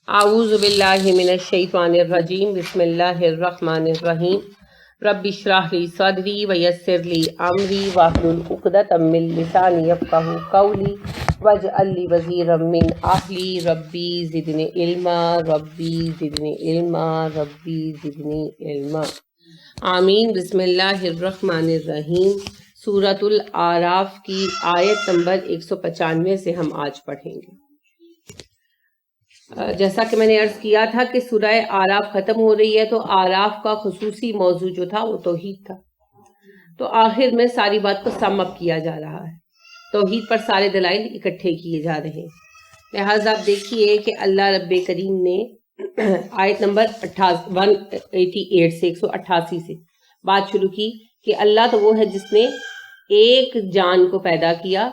اعوذ باللہ من الشیطان الرجیم بسم اللہ الرحمن الرحیم رب اشرح لی صدری ویسر لی امری واحلل عقدۃ من لسانی یفقہوا قولی واجعل لی وزیرا من اہلی ربی زدنی علما ربی زدنی علما ربی زدنی علما آمین۔ بسم اللہ الرحمن الرحیم۔ سورۃ الاعراف کی آیت نمبر 195 سے ہم آج پڑھیں گے۔ جیسا کہ میں نے عرض کیا تھا کہ سورہ اعراف ختم ہو رہی ہے تو اعراف کا خصوصی موضوع جو تھا وہ توحید تھا، تو آخر میں ساری بات کو سم اپ کیا جا رہا ہے، توحید پر سارے دلائل اکٹھے کیے جا رہے ہیں۔ لہٰذا آپ دیکھیے کہ اللہ رب کریم نے آیت نمبر 188 سے 188 سے بات شروع کی کہ اللہ تو وہ ہے جس نے ایک جان کو پیدا کیا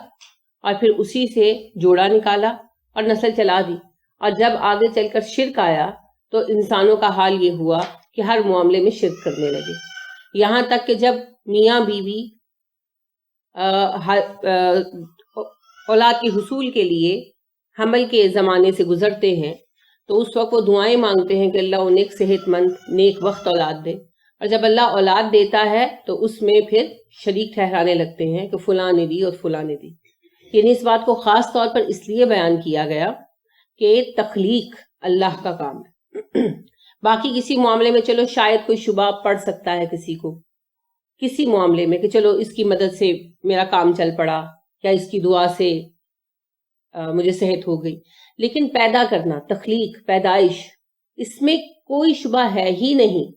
اور پھر اسی سے جوڑا نکالا اور نسل چلا دی، اور جب آگے چل کر شرک آیا تو انسانوں کا حال یہ ہوا کہ ہر معاملے میں شرک کرنے لگے، یہاں تک کہ جب میاں بیوی اولاد کے حصول کے لیے حمل کے زمانے سے گزرتے ہیں تو اس وقت وہ دعائیں مانگتے ہیں کہ اللہ انہیں ایک صحت مند نیک وقت اولاد دے، اور جب اللہ اولاد دیتا ہے تو اس میں پھر شریک ٹھہرانے لگتے ہیں کہ فلاں نے دی اور فلاں نے دی۔ یعنی اس بات کو خاص طور پر اس لیے بیان کیا گیا کہ تخلیق اللہ کا کام ہے۔ باقی کسی معاملے میں چلو شاید کوئی شبہ پڑ سکتا ہے کسی کو، کسی معاملے میں کہ چلو اس کی مدد سے میرا کام چل پڑا یا اس کی دعا سے مجھے صحت ہو گئی، لیکن پیدا کرنا، تخلیق، پیدائش، اس میں کوئی شبہ ہے ہی نہیں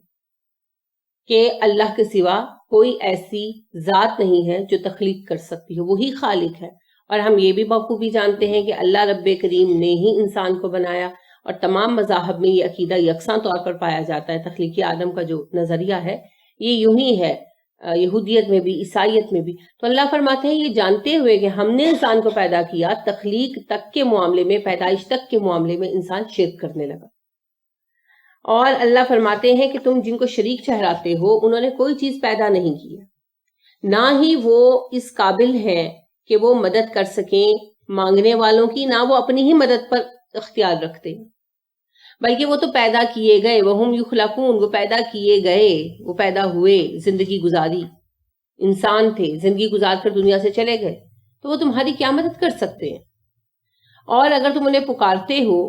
کہ اللہ کے سوا کوئی ایسی ذات نہیں ہے جو تخلیق کر سکتی ہے، وہی خالق ہے۔ اور ہم یہ بھی بخوبی جانتے ہیں کہ اللہ رب کریم نے ہی انسان کو بنایا، اور تمام مذاہب میں یہ عقیدہ یکساں طور پر پایا جاتا ہے۔ تخلیقی آدم کا جو نظریہ ہے یہ یوں ہی ہے، یہودیت میں بھی، عیسائیت میں بھی۔ تو اللہ فرماتے ہیں یہ جانتے ہوئے کہ ہم نے انسان کو پیدا کیا، تخلیق تک کے معاملے میں، پیدائش تک کے معاملے میں انسان شرک کرنے لگا۔ اور اللہ فرماتے ہیں کہ تم جن کو شریک ٹھہراتے ہو انہوں نے کوئی چیز پیدا نہیں کی ہے، نہ ہی وہ اس قابل ہیں کہ وہ مدد کر سکیں مانگنے والوں کی، نہ وہ اپنی ہی مدد پر اختیار رکھتے ہیں، بلکہ وہ تو پیدا کیے گئے، وہم یخلقون، وہ پیدا کیے گئے، وہ پیدا ہوئے، زندگی گزاری، انسان تھے، زندگی گزار کر دنیا سے چلے گئے، تو وہ تمہاری کیا مدد کر سکتے ہیں؟ اور اگر تم انہیں پکارتے ہو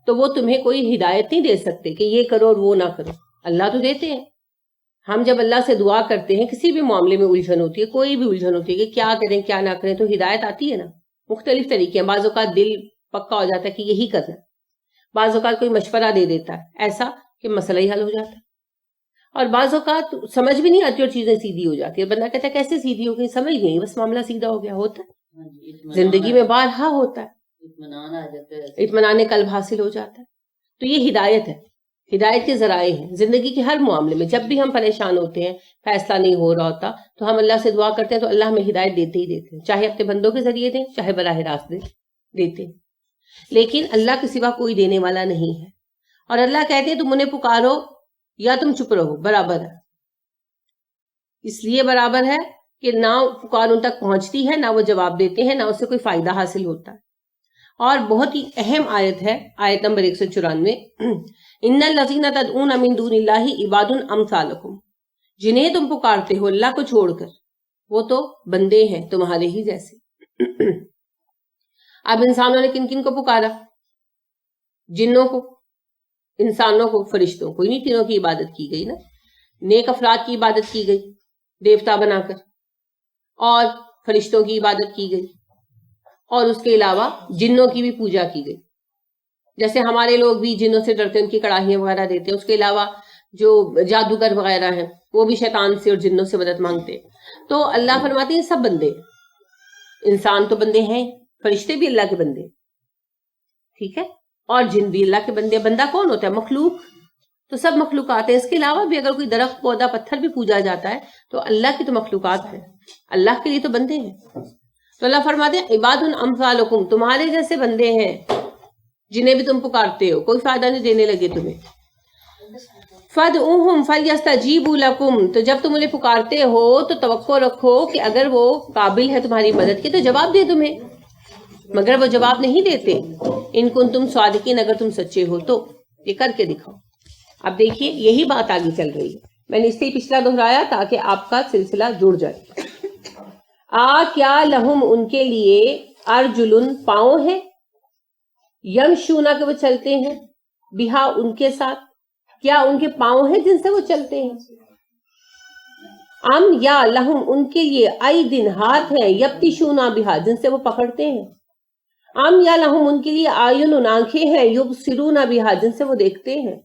تو وہ تمہیں کوئی ہدایت نہیں دے سکتے کہ یہ کرو اور وہ نہ کرو، اللہ تو دیتے ہیں۔ ہم جب اللہ سے دعا کرتے ہیں، کسی بھی معاملے میں الجھن ہوتی ہے، کوئی بھی الجھن ہوتی ہے کہ کیا کریں کیا نہ کریں، تو ہدایت آتی ہے نا، مختلف طریقے ہیں۔ بعض اوقات دل پکا ہو جاتا ہے کہ یہی کرنا ہے، بعض اوقات کوئی مشورہ دے دیتا ہے ایسا کہ مسئلہ ہی حل ہو جاتا ہے، اور بعض اوقات سمجھ بھی نہیں آتی اور چیزیں سیدھی ہو جاتی ہے، بندہ کہتا ہے کیسے سیدھی ہو گئی، سمجھ نہیں، بس معاملہ سیدھا ہو گیا۔ ہوتا ہے زندگی میں بارہا ہوتا ہے، اطمینان قلب حاصل ہو جاتا ہے۔ تو یہ ہدایت ہے، ہدایت کے ذرائع ہیں زندگی کے ہر معاملے میں۔ جب بھی ہم پریشان ہوتے ہیں، فیصلہ نہیں ہو رہا ہوتا، تو ہم اللہ سے دعا کرتے ہیں تو اللہ ہمیں ہدایت دیتے ہی دیتے ہیں، چاہے اپنے بندوں کے ذریعے دیں، چاہے براہ راست دیتے ہیں، لیکن اللہ کے سوا کوئی دینے والا نہیں ہے۔ اور اللہ کہتے ہیں تم انہیں پکارو یا تم چپ رہو، برابر ہے۔ اس لیے برابر ہے کہ نہ پکار ان تک پہنچتی ہے، نہ وہ جواب دیتے ہیں، نہ اس سے کوئی فائدہ حاصل ہوتا ہے۔ اور بہت ہی اہم آیت ہے آیت نمبر 194، ان الذین تدعون من دون اللہ عباد امثالکم، جنہیں تم پکارتے ہو اللہ کو چھوڑ کر وہ تو بندے ہیں تمہارے ہی جیسے۔ اب انسانوں نے کن کن کو پکارا؟ جنوں کو، انسانوں کو، فرشتوں کو، انہی تینوں کی عبادت کی گئی نا، نیک افراد کی عبادت کی گئی دیوتا بنا کر، اور فرشتوں کی عبادت کی گئی، اور اس کے علاوہ جنوں کی بھی پوجا کی گئی۔ جیسے ہمارے لوگ بھی جنوں سے ڈرتے ہیں، ان کی کڑاہیاں وغیرہ دیتے ہیں، اس کے علاوہ جو جادوگر وغیرہ ہیں وہ بھی شیطان سے اور جنوں سے مدد مانگتے ہیں۔ تو اللہ فرماتے ہیں سب بندے، انسان تو بندے ہیں، فرشتے بھی اللہ کے بندے، ٹھیک ہے، اور جن بھی اللہ کے بندے۔ بندہ کون ہوتا ہے؟ مخلوق، تو سب مخلوقات ہیں۔ اس کے علاوہ بھی اگر کوئی درخت، پودا، پتھر بھی پوجا جاتا ہے تو اللہ کی تو مخلوقات ہیں، اللہ کے لیے تو بندے ہیں۔ تو اللہ فرماتے ہیں عباد امثالکم، تمہارے جیسے بندے ہیں جنہیں بھی تم پکارتے ہو، کوئی فائدہ نہیں دینے لگے تمہیں۔ فَادْعُوهُمْ فَلْيَسْتَجِيبُوا لَكُمْ، تو جب تم انہیں پکارتے ہو تو توقع رکھو کہ اگر وہ قابل ہے تمہاری مدد کی تو جواب دے تمہیں۔ مگر وہ جواب نہیں دیتے. ان کنتم صادقین، اگر تم سچے ہو تو یہ کر کے دکھاؤ. اب دیکھیے یہی بات آگے چل رہی ہے. میں نے اس لیے پچھلا دہرایا تاکہ آپ کا سلسلہ جڑ جائے. کیا لہم ان کے لیے ارجلن پاؤں ہے، یمشونا کہ وہ چلتے ہیں، بہا ان کے ساتھ، کیا ان کے پاؤں ہیں جن سے وہ چلتے ہیں. ام یا لہم ان کے لیے ایدن ہاتھ ہیں، یبطشونا بہا جن سے وہ پکڑتے ہیں. ام یا لہم ان کے لیے آیون آنکھیں ہیں، یبصرون بہا جن سے وہ دیکھتے ہیں.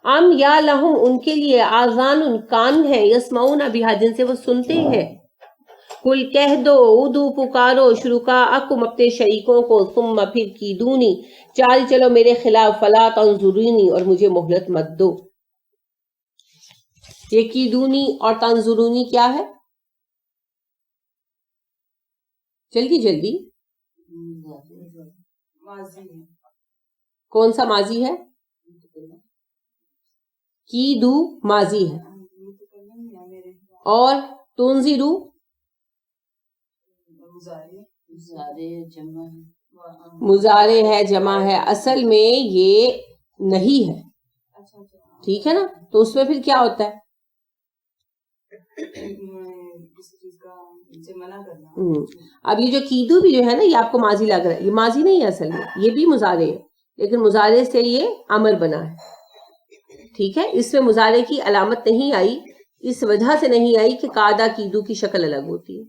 ام یا لہم ان کے لیے آذان کان ہیں، یسمعون بہا جن سے وہ سنتے ہیں. کل کہہ دو ادو پکارو شرکاءکم اپنے شریکوں کو، ثم پھر کیدونی چال چلو میرے خلاف، فلا تنظرونی اور مجھے مہلت مت دو. یہ کیدونی اور تنظرونی کیا ہے؟ جلدی جلدی، کون سا ماضی ہے؟ کیدو ماضی ہے، اور تنظرو مضارع ہے، جمع ہے. اصل میں یہ نہیں ہے، ٹھیک ہے نا؟ تو اس میں پھر کیا ہوتا ہے؟ اب یہ جو کیدو بھی جو ہے نا، یہ آپ کو ماضی لگ رہا ہے، یہ ماضی نہیں ہے اصل میں، یہ بھی مضارع ہے، لیکن مضارع سے یہ امر بنا ہے. ٹھیک ہے، اس میں مضارع کی علامت نہیں آئی، اس وجہ سے نہیں آئی کہ قاعدہ کیدو کی شکل الگ ہوتی ہے.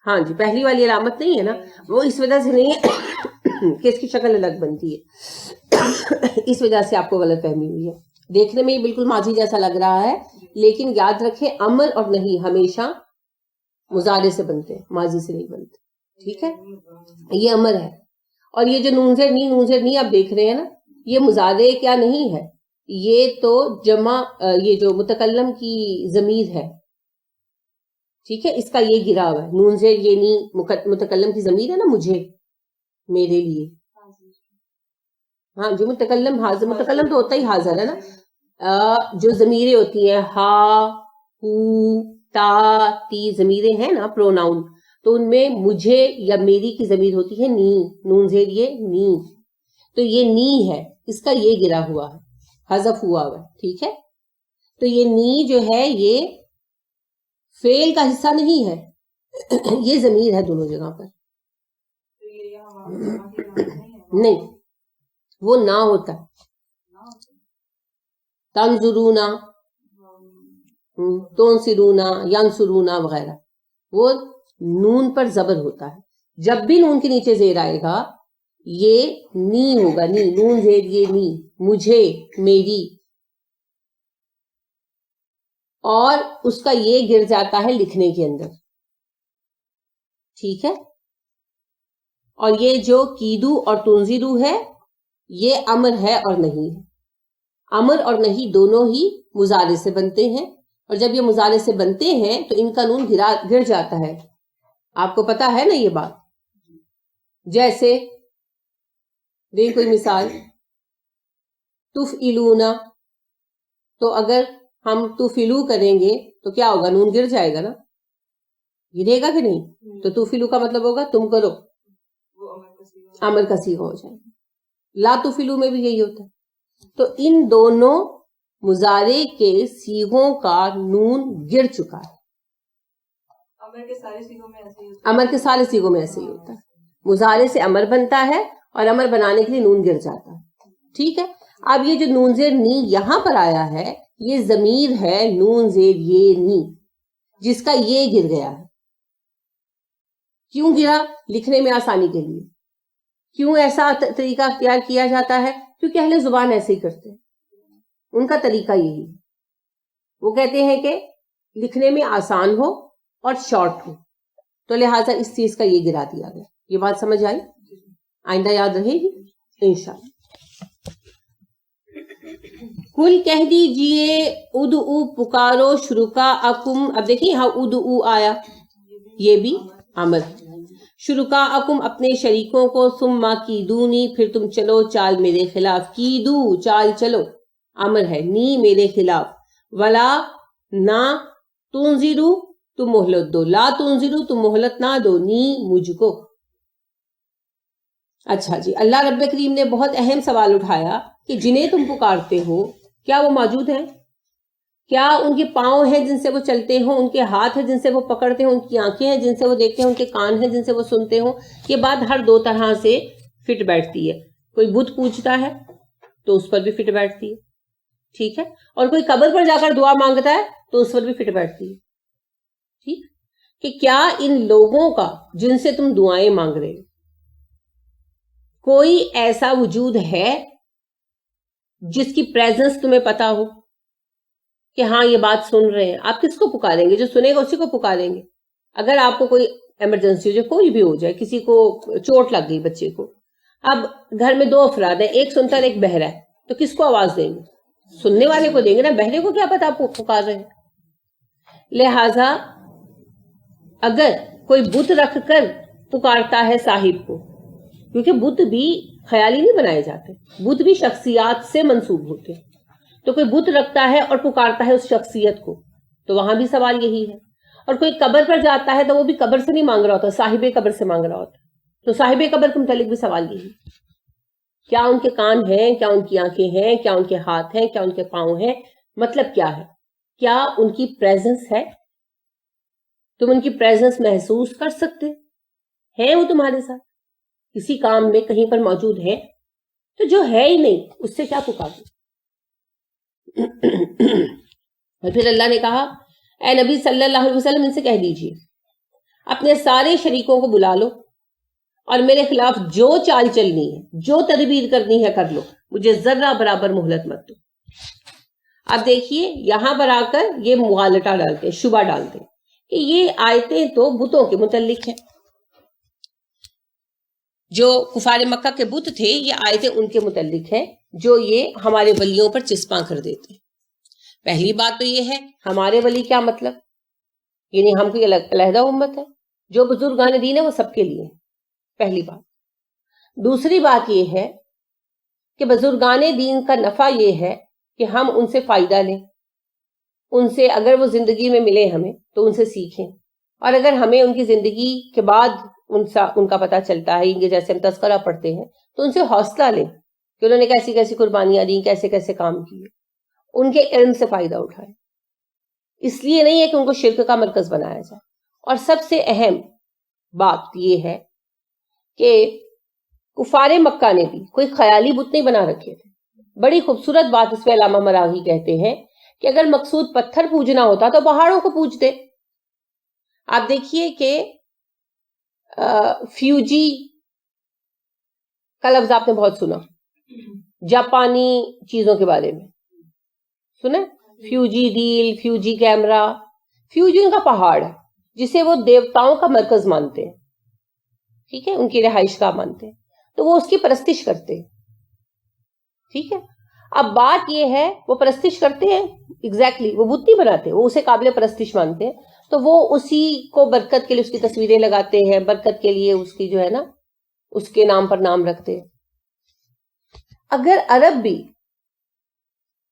ہاں جی، پہلی والی علامت نہیں ہے نا، وہ اس وجہ سے نہیں ہے کہ اس کی شکل الگ بنتی ہے، اس وجہ سے آپ کو غلط فہمی ہوئی ہے. دیکھنے میں یہ بالکل ماضی جیسا لگ رہا ہے، لیکن یاد رکھیں امر اور نہیں ہمیشہ مضارع سے بنتے ہیں، ماضی سے نہیں بنتے. ٹھیک ہے، یہ امر ہے. اور یہ جو نون زیر نی آپ دیکھ رہے ہیں نا، یہ مضارع کیا نہیں ہے، یہ تو جمع، یہ جو متکلم کی ضمیر ہے. ٹھیک ہے، اس کا یہ گرا ہوا ہے، نون زیر یہ نی متکلم کی ضمیر ہے نا، مجھے، میرے لیے. ہاں جی، متکلم حاضر، متکلم تو ہوتا ہی حاضر ہے نا. جو ضمیریں ہوتی ہیں ہا، ہو، تا، تی، ضمیریں ہیں نا پروناؤن، تو ان میں مجھے یا میری کی ضمیر ہوتی ہے نی، نون زیر یہ نی. تو یہ نی ہے، اس کا یہ گرا ہوا ہے، حذف ہوا ہوا ہے. ٹھیک ہے، تو یہ نی جو ہے یہ فعل کا حصہ نہیں ہے، یہ ضمیر ہے دونوں جگہ پر. نہیں، وہ نہ ہوتا ہے، تنظرونا، تنصرونا، ینصرونا وغیرہ، وہ نون پر زبر ہوتا ہے. جب بھی نون کے نیچے زیر آئے گا یہ نی ہوگا، نی، نون زیر یہ نی، مجھے، میری، اور اس کا یہ گر جاتا ہے لکھنے کے اندر. ٹھیک ہے، اور یہ جو کیدو اور تنظرو ہے یہ امر ہے اور نہیں ہے. امر اور نہیں دونوں ہی مضارع سے بنتے ہیں، اور جب یہ مضارع سے بنتے ہیں تو ان کا نون گر جاتا ہے. آپ کو پتا ہے نا یہ بات؟ جیسے دیں کوئی مثال، تفعلونا، تو اگر ہم تفعلو کریں گے تو کیا ہوگا؟ نون گر جائے گا نا، گرے گا کہ نہیں؟ تو تفعلو کا مطلب ہوگا تم کرو، امر کا صیغہ ہو جائے گا. لا تفعلو میں بھی یہی ہوتا ہے. تو ان دونوں مضارع کے صیغوں کا نون گر چکا ہے. امر کے سارے صیغوں میں ایسے ہی ہوتا ہے، مضارع سے امر بنتا ہے اور امر بنانے کے لیے نون گر جاتا ہے. ٹھیک ہے، اب یہ جو نون زیر نی یہاں پر آیا ہے یہ ضمیر ہے نون زیر یہ نی، جس کا یہ گر گیا ہے. کیوں گرا؟ لکھنے میں آسانی کے لیے. کیوں ایسا طریقہ اختیار کیا جاتا ہے؟ کیونکہ اہل زبان ایسے ہی کرتے ہیں، ان کا طریقہ یہی ہے. وہ کہتے ہیں کہ لکھنے میں آسان ہو اور شارٹ ہو، تو لہٰذا اس چیز کا یہ گرا دیا گیا. یہ بات سمجھ آئی؟ آئندہ یاد رہے گی انشاءاللہ. کل کہہ دیجئے ادعو پکارو شرکاءکم. اب دیکھیں یہاں ادعو آیا، یہ بھی امر. شرکاءکم اپنے شریکوں کو، ثم کیدونی پھر تم چلو چال میرے خلاف. کیدو چال چلو امر ہے، نی میرے خلاف. ولا نہ، تنظرو تم مہلت دو، لا تنظرو تم مہلت نہ دو نی مجھ کو. اچھا جی، اللہ رب کریم نے بہت اہم سوال اٹھایا کہ جنہیں تم پکارتے ہو کیا وہ موجود ہیں؟ کیا ان کے پاؤں ہیں جن سے وہ چلتے ہوں، ان کے ہاتھ ہیں جن سے وہ پکڑتے ہوں، ان کی آنکھیں ہیں جن سے وہ دیکھتے ہیں، ان کے کان ہیں جن سے وہ سنتے ہوں؟ یہ بات ہر دو طرح سے فٹ بیٹھتی ہے. کوئی بت پوجتا ہے تو اس پر بھی فٹ بیٹھتی ہے، ٹھیک ہے، اور کوئی قبر پر جا کر دعا مانگتا ہے تو اس پر بھی فٹ بیٹھتی ہے. ٹھیک کہ کیا ان لوگوں کا جن سے تم دعائیں مانگ رہے ہو کوئی ایسا وجود ہے جس کی پریزنس تمہیں پتا ہو کہ ہاں یہ بات سن رہے ہیں؟ آپ کس کو پکاریں گے؟ جو سنے گا اسی کو پکاریں گے. اگر آپ کو کوئی ایمرجنسی ہو جائے، کوئی بھی ہو جائے، کسی کو چوٹ لگ گئی بچے کو، اب گھر میں دو افراد ہیں، ایک سنتا ہے ایک بہرا ہے، تو کس کو آواز دیں گے؟ سننے والے کو دیں گے نا، بہرے کو کیا پتا آپ کو پکار رہے ہیں. لہذا اگر کوئی بت رکھ کر پکارتا ہے صاحب کو، کیونکہ بت بھی خیالی نہیں بنائے جاتے، بت بھی شخصیات سے منسوب ہوتے، تو کوئی بت رکھتا ہے اور پکارتا ہے اس شخصیت کو، تو وہاں بھی سوال یہی ہے. اور کوئی قبر پر جاتا ہے تو وہ بھی قبر سے نہیں مانگ رہا ہوتا، صاحب قبر سے مانگ رہا ہوتا، تو صاحب قبر کے متعلق بھی سوال یہی ہے. کیا ان کے کان ہیں؟ کیا ان کی آنکھیں ہیں؟ کیا ان کے ہاتھ ہیں؟ کیا ان کے پاؤں ہیں؟ مطلب کیا ہے؟ کیا ان کی پریزنس ہے؟ تم ان کی پریزنس محسوس کر سکتے ہیں؟ وہ تمہارے ساتھ کسی کام میں کہیں پر موجود ہے؟ تو جو ہے ہی نہیں اس سے کیا پکارو؟ اور پھر اللہ نے کہا اے نبی صلی اللہ علیہ وسلم ان سے کہہ دیجئے اپنے سارے شریکوں کو بلا لو اور میرے خلاف جو چال چلنی ہے، جو تدبیر کرنی ہے کر لو، مجھے ذرہ برابر مہلت مت دو. اب دیکھیے یہاں پر آ کر یہ مغالطہ ڈالتے ہیں، شبہ ڈالتے ہیں کہ یہ آیتیں تو بتوں کے متعلق ہیں، جو کفار مکہ کے بت تھے یہ آیتیں ان کے متعلق ہیں جو یہ ہمارے ولیوں پر چسپاں کر دیتے ہیں. پہلی بات تو یہ ہے ہمارے ولی کیا مطلب، یعنی ہم کوئی علیحدہ امت ہے؟ جو بزرگان دین ہے وہ سب کے لیے، پہلی بات. دوسری بات یہ ہے کہ بزرگان دین کا نفع یہ ہے کہ ہم ان سے فائدہ لیں، ان سے اگر وہ زندگی میں ملے ہمیں تو ان سے سیکھیں، اور اگر ہمیں ان کی زندگی کے بعد ان کا پتہ چلتا ہے، ان کے جیسے ہم تذکرہ پڑھتے ہیں تو ان سے حوصلہ لیں کہ انہوں نے کیسی کیسی قربانیاں دیں، کیسے کیسے کام کیے، ان کے علم سے فائدہ اٹھائیں. اس لیے نہیں ہے کہ ان کو شرک کا مرکز بنایا جائے. اور سب سے اہم بات یہ ہے کہ کفار مکہ نے بھی کوئی خیالی بت نہیں بنا رکھے تھے. بڑی خوبصورت بات اس پہ علامہ مراغی کہتے ہیں کہ اگر مقصود پتھر پوجنا ہوتا تو پہاڑوں کو پوجتے. آپ دیکھیے کہ فیوجی کا لفظ آپ نے بہت سنا، جاپانی چیزوں کے بارے میں سنا، فیوجی ریل، فیوجی کیمرہ. فیوجی ان کا پہاڑ ہے جسے وہ دیوتاؤں کا مرکز مانتے ہیں، ٹھیک ہے، ان کی رہائش گاہ مانتے ہیں، تو وہ اس کی پرستش کرتے ہیں. ٹھیک ہے، اب بات یہ ہے وہ پرستش کرتے ہیں ایگزیکٹلی، وہ بت نہیں بناتے، وہ اسے قابل پرستش مانتے ہیں، تو وہ اسی کو برکت کے لیے اس کی تصویریں لگاتے ہیں، برکت کے لیے اس کی جو ہے نا اس کے نام پر نام رکھتے ہیں. اگر عرب بھی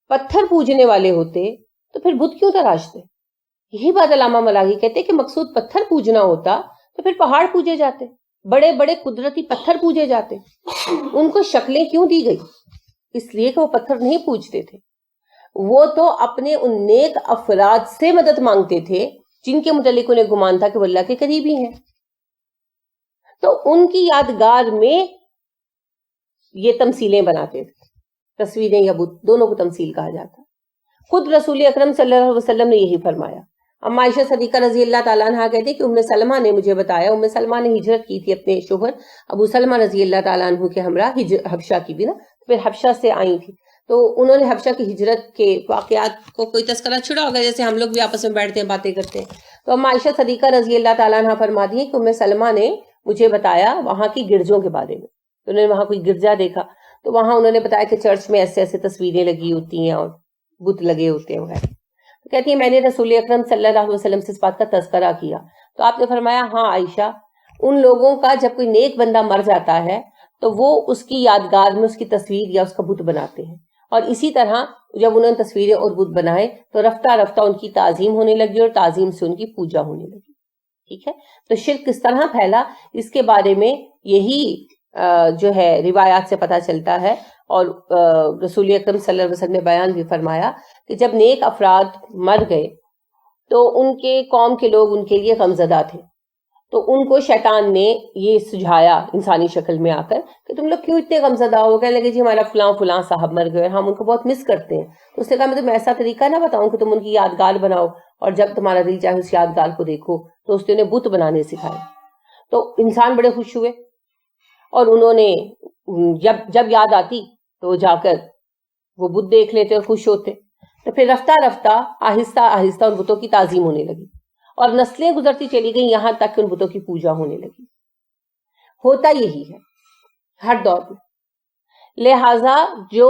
پتھر پوجنے والے ہوتے تو پھر بت کیوں تراشتے؟ یہی بات علامہ مراغی کہتے کہ مقصود پتھر پوجنا ہوتا تو پھر پہاڑ پوجے جاتے، بڑے بڑے قدرتی پتھر پوجے جاتے. ان کو شکلیں کیوں دی گئی؟ اس لیے کہ وہ پتھر نہیں پوجتے تھے، وہ تو اپنے ان نیک افراد سے مدد مانگتے تھے جن کے متعلق انہیں گمان تھا کہ وہ اللہ کے قریبی ہیں. تو ان کی یادگار میں یہ تمثیلیں بناتے تھے، تصویریں یا بت دونوں کو تمثیل کہا جاتا. خود رسول اکرم صلی اللہ علیہ وسلم نے یہی فرمایا. اما عائشہ صدیقہ رضی اللہ تعالیٰ عنہ کہتے کہ ام سلمہ نے مجھے بتایا، ام سلمہ نے ہجرت کی تھی اپنے شوہر ابو سلمہ رضی اللہ تعالیٰ عنہ کے ہمراہ، حبشہ کی بھی نا، پھر حبشہ سے آئی تھی، تو انہوں نے حبشہ کی ہجرت کے واقعات کو کوئی تذکرہ چھڑا ہوگا، جیسے ہم لوگ بھی آپس میں بیٹھتے ہیں باتیں کرتے ہیں. تو اما عائشہ صدیقہ رضی اللہ تعالیٰ عنہ فرماتی ہیں کہ ام سلمہ نے مجھے بتایا وہاں کی گرجوں کے بارے میں. انہوں نے وہاں کوئی گرجا دیکھا تو وہاں انہوں نے بتایا کہ چرچ میں ایسے ایسے تصویریں لگی ہوتی ہیں اور بت لگے ہوتے ہیں وغیرہ. کہتی ہے میں نے رسول اکرم صلی اللہ علیہ وسلم سے اس بات کا تذکرہ کیا تو آپ نے فرمایا ہاں عائشہ، ان لوگوں کا جب کوئی نیک بندہ مر جاتا ہے تو وہ اس کی یادگار میں اس کی تصویر یا اس کا بت بناتے ہیں، اور اسی طرح جب انہوں نے تصویریں اور بت بنائے تو رفتہ رفتہ ان کی تعظیم ہونے لگی اور تعظیم سے ان کی پوجا ہونے لگی. ٹھیک ہے. تو شرک کس طرح پھیلا اس کے بارے میں یہی جو ہے روایات سے پتہ چلتا ہے. اور رسول اکرم صلی اللہ علیہ وسلم نے بیان بھی فرمایا کہ جب نیک افراد مر گئے تو ان کے قوم کے لوگ ان کے لیے غمزدہ تھے. تو ان کو شیطان نے یہ سجھایا انسانی شکل میں آ کر کہ تم لوگ کیوں اتنے غمزدہ ہو. کہنے لگے جی ہمارا فلاں فلاں صاحب مر گئے, ہم ان کو بہت مس کرتے ہیں. تو اس نے کہا میں تمہیں ایسا طریقہ نہ بتاؤں کہ تم ان کی یادگار بناؤ اور جب تمہارا دل چاہے اس یادگار کو دیکھو. تو اس نے انہیں بت بنانے سکھائے. تو انسان بڑے خوش ہوئے اور انہوں نے جب یاد آتی تو جا کر وہ بت دیکھ لیتے اور خوش ہوتے. تو پھر رفتہ رفتہ آہستہ آہستہ ان بتوں کی تعظیم ہونے لگی اور نسلیں گزرتی چلی گئیں یہاں تک کہ ان بتوں کی پوجا ہونے لگی. ہوتا یہی ہے ہر دور میں. لہذا جو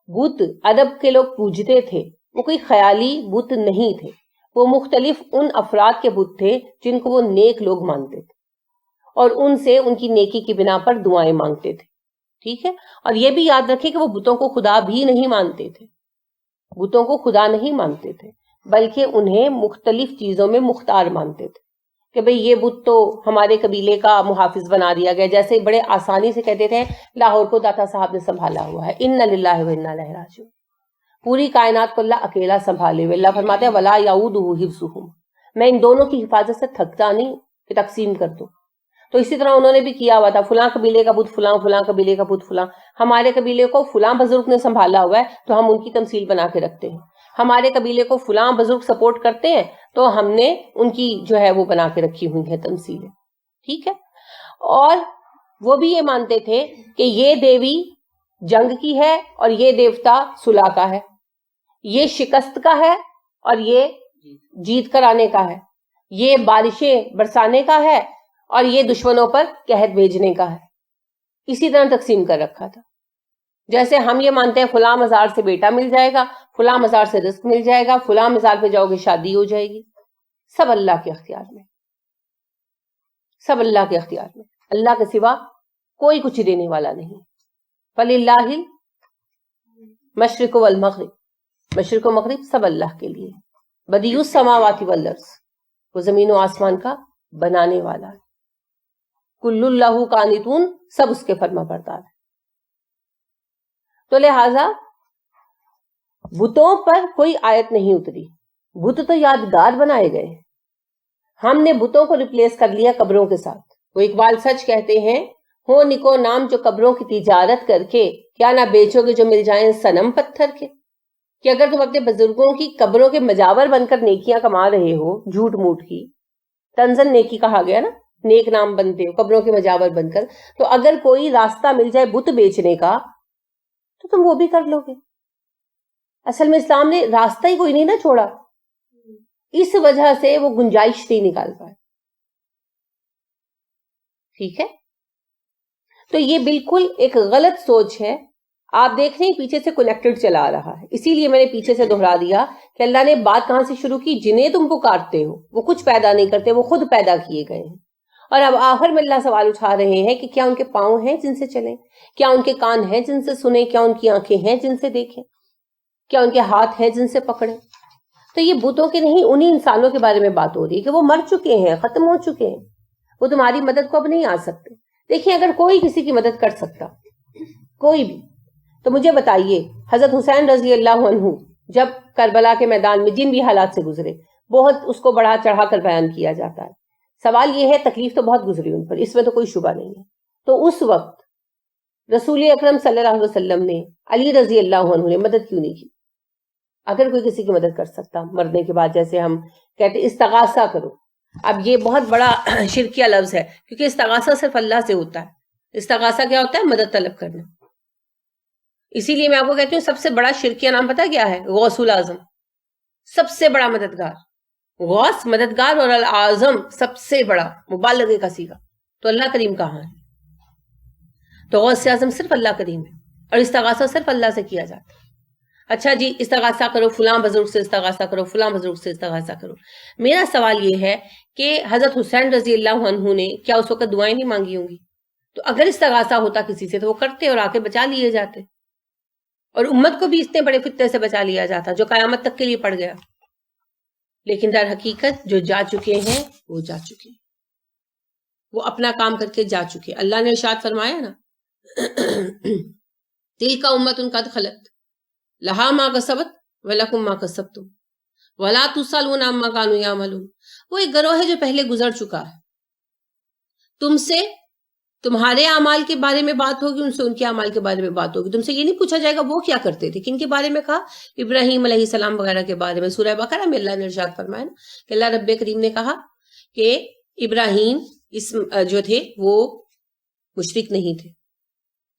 بت عرب کے لوگ پوجتے تھے وہ کوئی خیالی بت نہیں تھے, وہ مختلف ان افراد کے بت تھے جن کو وہ نیک لوگ مانتے تھے اور ان سے ان کی نیکی کی بنا پر دعائیں مانگتے تھے. ٹھیک ہے. اور یہ بھی یاد رکھیں کہ وہ بتوں کو خدا بھی نہیں مانتے تھے, بتوں کو خدا نہیں مانتے تھے بلکہ انہیں مختلف چیزوں میں مختار مانتے تھے کہ بھئی یہ بت تو ہمارے قبیلے کا محافظ بنا دیا گیا. جیسے بڑے آسانی سے کہتے تھے لاہور کو داتا صاحب نے سنبھالا ہوا ہے, انا للہ و انا الیہ راجعون. پوری کائنات کو اللہ اکیلا سنبھالے ہوئے. اللہ فرماتے ہیں ولا یعودہ حفظہم, میں ان دونوں کی حفاظت سے تھکتا نہیں کہ تقسیم کر دوں. تو اسی طرح انہوں نے بھی کیا ہوا تھا, فلاں قبیلے کا بت فلاں, فلاں قبیلے کا بت فلاں. ہمارے قبیلے کو فلاں بزرگ نے سنبھالا ہوا ہے تو ہم ان کی تمثیل بنا کے رکھتے ہیں. ہمارے قبیلے کو فلاں بزرگ سپورٹ کرتے ہیں تو ہم نے ان کی جو ہے وہ بنا کے رکھی ہوئی ہیں تمثیلیں. ٹھیک ہے. اور وہ بھی یہ مانتے تھے کہ یہ دیوی جنگ کی ہے اور یہ دیوتا صلح کا ہے, یہ شکست کا ہے اور یہ جیت کر آنے کا ہے, یہ بارشیں برسانے کا ہے اور یہ دشمنوں پر قحط بھیجنے کا ہے. اسی طرح تقسیم کر رکھا تھا. جیسے ہم یہ مانتے ہیں فلاں مزار سے بیٹا مل جائے گا, فلاں مزار سے رزق مل جائے گا, فلاں مزار پہ جاؤ گے شادی ہو جائے گی. سب اللہ کے اختیار میں, سب اللہ کے اختیار میں. اللہ کے سوا کوئی کچھ دینے والا نہیں. فللہ المشرق والمغرب, مشرق و مغرب سب اللہ کے لیے. بدیع السماوات والارض, وہ زمین و آسمان کا بنانے والا ہے. کل اللہ قانتون, سب اس کے فرما بردار ہے. تو لہذا بتوں پر کوئی آیت نہیں اتری, بت تو یادگار بنائے گئے. ہم نے بتوں کو ریپلیس کر لیا قبروں کے ساتھ. وہ اقبال سچ کہتے ہیں ہو نکو نام جو قبروں کی تجارت کر کے, کیا نہ بیچو گے جو مل جائیں صنم پتھر کے. کہ اگر تم اپنے بزرگوں کی قبروں کے مجاور بن کر نیکیاں کما رہے ہو, جھوٹ موٹ کی, تنزن نیکی کہا گیا نا, نیک نام بنتے ہو قبروں کے مجاور بن کر, تو اگر کوئی راستہ مل جائے بت بیچنے کا تو تم وہ بھی کر لو گے. اصل میں اسلام نے راستہ ہی کوئی نہیں نہ چھوڑا, اس وجہ سے وہ گنجائش نہیں نکال پائے. ٹھیک ہے. تو یہ بالکل ایک غلط سوچ ہے. آپ دیکھ رہے ہیں پیچھے سے کنیکٹڈ چلا آ رہا ہے, اسی لیے میں نے پیچھے سے دہرا دیا کہ اللہ نے بات کہاں سے شروع کی. جنہیں تم پکارتے ہو وہ کچھ پیدا نہیں کرتے, وہ خود پیدا کیے گئے ہیں. اور اب آخر میں اللہ سوال اٹھا رہے ہیں کہ کیا ان کے پاؤں ہیں جن سے چلیں, کیا ان کے کان ہیں جن سے سنیں, کیا ان کی آنکھیں ہیں جن سے دیکھیں, کیا ان کے ہاتھ ہیں جن سے پکڑیں. تو یہ بتوں کے نہیں, انہی انسانوں کے بارے میں بات ہو رہی ہے کہ وہ مر چکے ہیں, ختم ہو چکے ہیں, وہ تمہاری مدد کو اب نہیں آ سکتے. دیکھیں اگر کوئی کسی کی مدد کر سکتا, کوئی بھی, تو مجھے بتائیے حضرت حسین رضی اللہ عنہ جب کربلا کے میدان میں جن بھی حالات سے گزرے, بہت اس کو بڑھا چڑھا کر بیان کیا جاتا ہے. سوال یہ ہے تکلیف تو بہت گزری ان پر, اس میں تو کوئی شبہ نہیں ہے. تو اس وقت رسول اکرم صلی اللہ علیہ وسلم نے علی رضی اللہ عنہ نے مدد کیوں نہیں کی؟ اگر کوئی کسی کی مدد کر سکتا مرنے کے بعد, جیسے ہم کہتے استغاثہ کرو. اب یہ بہت بڑا شرکیہ لفظ ہے کیونکہ استغاثہ صرف اللہ سے ہوتا ہے. استغاثہ کیا ہوتا ہے؟ مدد طلب کرنا. اسی لیے میں آپ کو کہتی ہوں سب سے بڑا شرکیہ نام پتہ کیا ہے؟ غوث الاعظم, سب سے بڑا مددگار. غوث مددگار اور الاعظم سب سے بڑا, مبالغے کا صیغہ. تو اللہ کریم کہاں ہے؟ تو غوث اعظم صرف اللہ کریم ہے اور استغاثہ صرف اللہ سے کیا جاتا ہے. اچھا جی استغاثہ کرو, فلاں بزرگ سے استغاثہ کرو, فلاں بزرگ سے استغاثہ کرو. میرا سوال یہ ہے کہ حضرت حسین رضی اللہ عنہ نے کیا اس وقت دعائیں نہیں مانگی ہوں گی؟ تو اگر استغاثہ ہوتا کسی سے تو وہ کرتے اور آ کے بچا لیے جاتے. اور امت کو بھی اتنے بڑے فتنے سے بچا لیا جاتا جو قیامت تک کے لیے پڑ گیا. لیکن در حقیقت جو جا چکے ہیں وہ جا چکے ہیں، وہ اپنا کام کر کے جا چکے. اللہ نے ارشاد فرمایا نا تلک امت قد خلت لہا ما کسبت ولکم ما کسبتم ولا تسألون عما كانوا يعملون. وہ ایک گروہ ہے جو پہلے گزر چکا ہے، تم سے تمہارے اعمال کے بارے میں بات ہوگی، ان سے ان کے اعمال کے بارے میں بات ہوگی. تم سے یہ نہیں پوچھا جائے گا وہ کیا کرتے تھے. کن کے بارے میں کہا؟ ابراہیم علیہ السلام وغیرہ کے بارے میں. سورہ بقرہ میں اللہ نے ارشاد فرمایا نا کہ اللہ رب کریم نے کہا کہ ابراہیم جو تھے وہ مشرک نہیں تھے،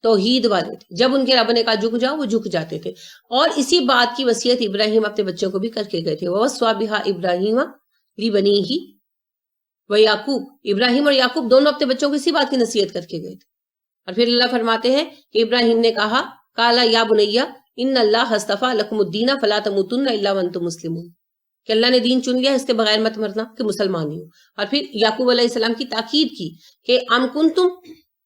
توحید والے تھے. جب ان کے رب نے کہا جھک جاؤ وہ جھک جاتے تھے. اور اسی بات کی وصیت ابراہیم اپنے بچوں کو بھی کر کے گئے تھے. وَوَصَّىٰ بِهَا إِبْرَاهِيمَ لِبَنِيهِ وَيَعْقُوبَ. ابراہیم اور یعقوب دونوں اپنے بچوں کو اسی بات کی نصیحت کر کے گئے تھے. اور پھر اللہ فرماتے ہیں کہ ابراہیم نے کہا قَالَ يَا بُنَيَّ إِنَّ اللَّهَ اصْطَفَىٰ لَكُمُ الدِّينَ فَلَا تَمُوتُنَّ إِلَّا وَأَنتُم مُسْلِمُونَ، کہ اللہ نے دین چن لیا اس کے بغیر مت مرنا کہ مسلمان ہی ہو. اور پھر یعقوب علیہ السلام کی تاکید کی کہ ام کنتم